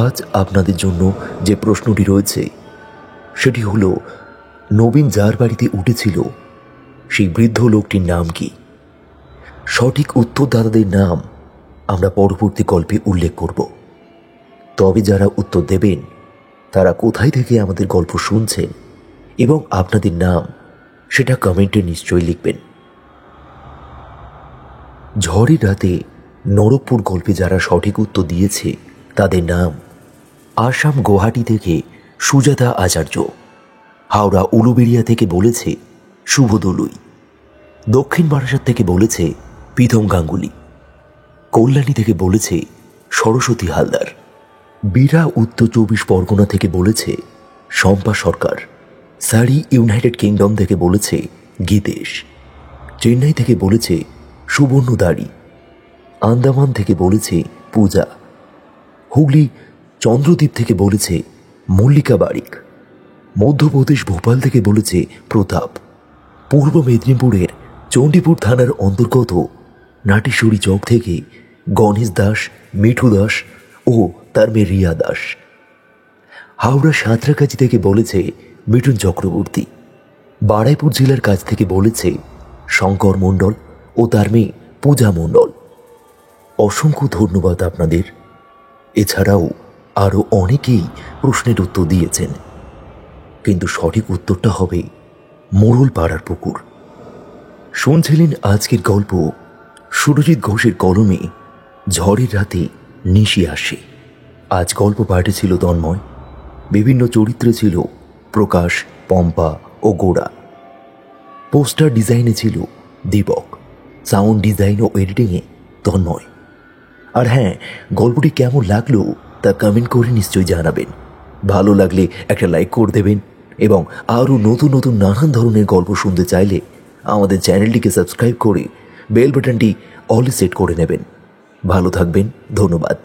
আজ আপনাদের জন্য যে প্রশ্নটি রয়েছে সেটি হলো, নবীন যার বাড়িতে উঠেছিল সেই বৃদ্ধ লোকটির নাম কি? সঠিক উত্তরদাতাদের নাম আমরা পরবর্তী গল্পে উল্লেখ করব। তবে যারা উত্তর দেবেন তারা কোথায় থেকে আমাদের গল্প শুনছেন এবং আপনাদের নাম সেটা কমেন্টে নিশ্চয়ই লিখবেন। ঝড়ের রাতে নরকপুর গল্পে যারা সঠিক উত্তর দিয়েছে তাদের নাম: আসাম গুয়াহাটি থেকে সুজাতা আচার্য, হাওড়া উলুবেড়িয়া থেকে বলেছে শুভ দলুই, দক্ষিণ বারাসাত থেকে বলেছে প্রীতম গাঙ্গুলি, কল্যাণী থেকে বলেছে সরস্বতী হালদার, বীরা উত্তর 24 পরগনা থেকে বলেছে শম্পা সরকার, সারি ইউনাইটেড কিংডম থেকে বলেছে গীতেশ, চেন্নাই থেকে বলেছে সুবর্ণ দাড়ি, আন্দামান থেকে বলেছে পূজা, হুগলি চন্দ্রদ্বীপ থেকে বলেছে মল্লিকা বারিক, মধ্যপ্রদেশ ভোপাল থেকে বলেছে প্রতাপ, পূর্ব মেদিনীপুরের চণ্ডীপুর থানার অন্তর্গত নাটেশ্বরী চক থেকে গণেশ দাস, মিঠু দাস ও তার মেয়ে রিয়া দাস, হাওড়া সাঁতরাগাছি থেকে বলেছে মিঠুন চক্রবর্তী, বারাইপুর জেলার কাছ থেকে বলেছে শঙ্কর মণ্ডল ও তার মেয়ে পূজা মণ্ডল। অসংখ্য ধন্যবাদ আপনাদের। এছাড়াও আরও অনেকেই প্রশ্নের উত্তর দিয়েছেন, কিন্তু সঠিক উত্তরটা হবে মোড়ল পাড়ার পুকুর। শুনছিলেন আজকের গল্প সুরজিৎ ঘোষের কলমে ঝড়ের রাতে নিশি আসে। আজ গল্প পাঠে ছিল তন্ময়, বিভিন্ন চরিত্রে ছিল প্রকাশ, পম্পা ও গোড়া, পোস্টার ডিজাইনে ছিল দীপক, সাউন্ড ডিজাইন ও এডিটিংয়ে তন্ময়। আর হ্যাঁ, গল্পটি কেমন লাগলো তা কমেন্ট করে নিশ্চয়ই জানাবেন। ভালো লাগলে একটা লাইক করে দেবেন এবং আরও নতুন নতুন নানান ধরনের গল্প শুনতে চাইলে আমাদের চ্যানেলটিকে সাবস্ক্রাইব করে বেল বাটনটি অল সেট করে নেবেন। ভালো থাকবেন, ধন্যবাদ।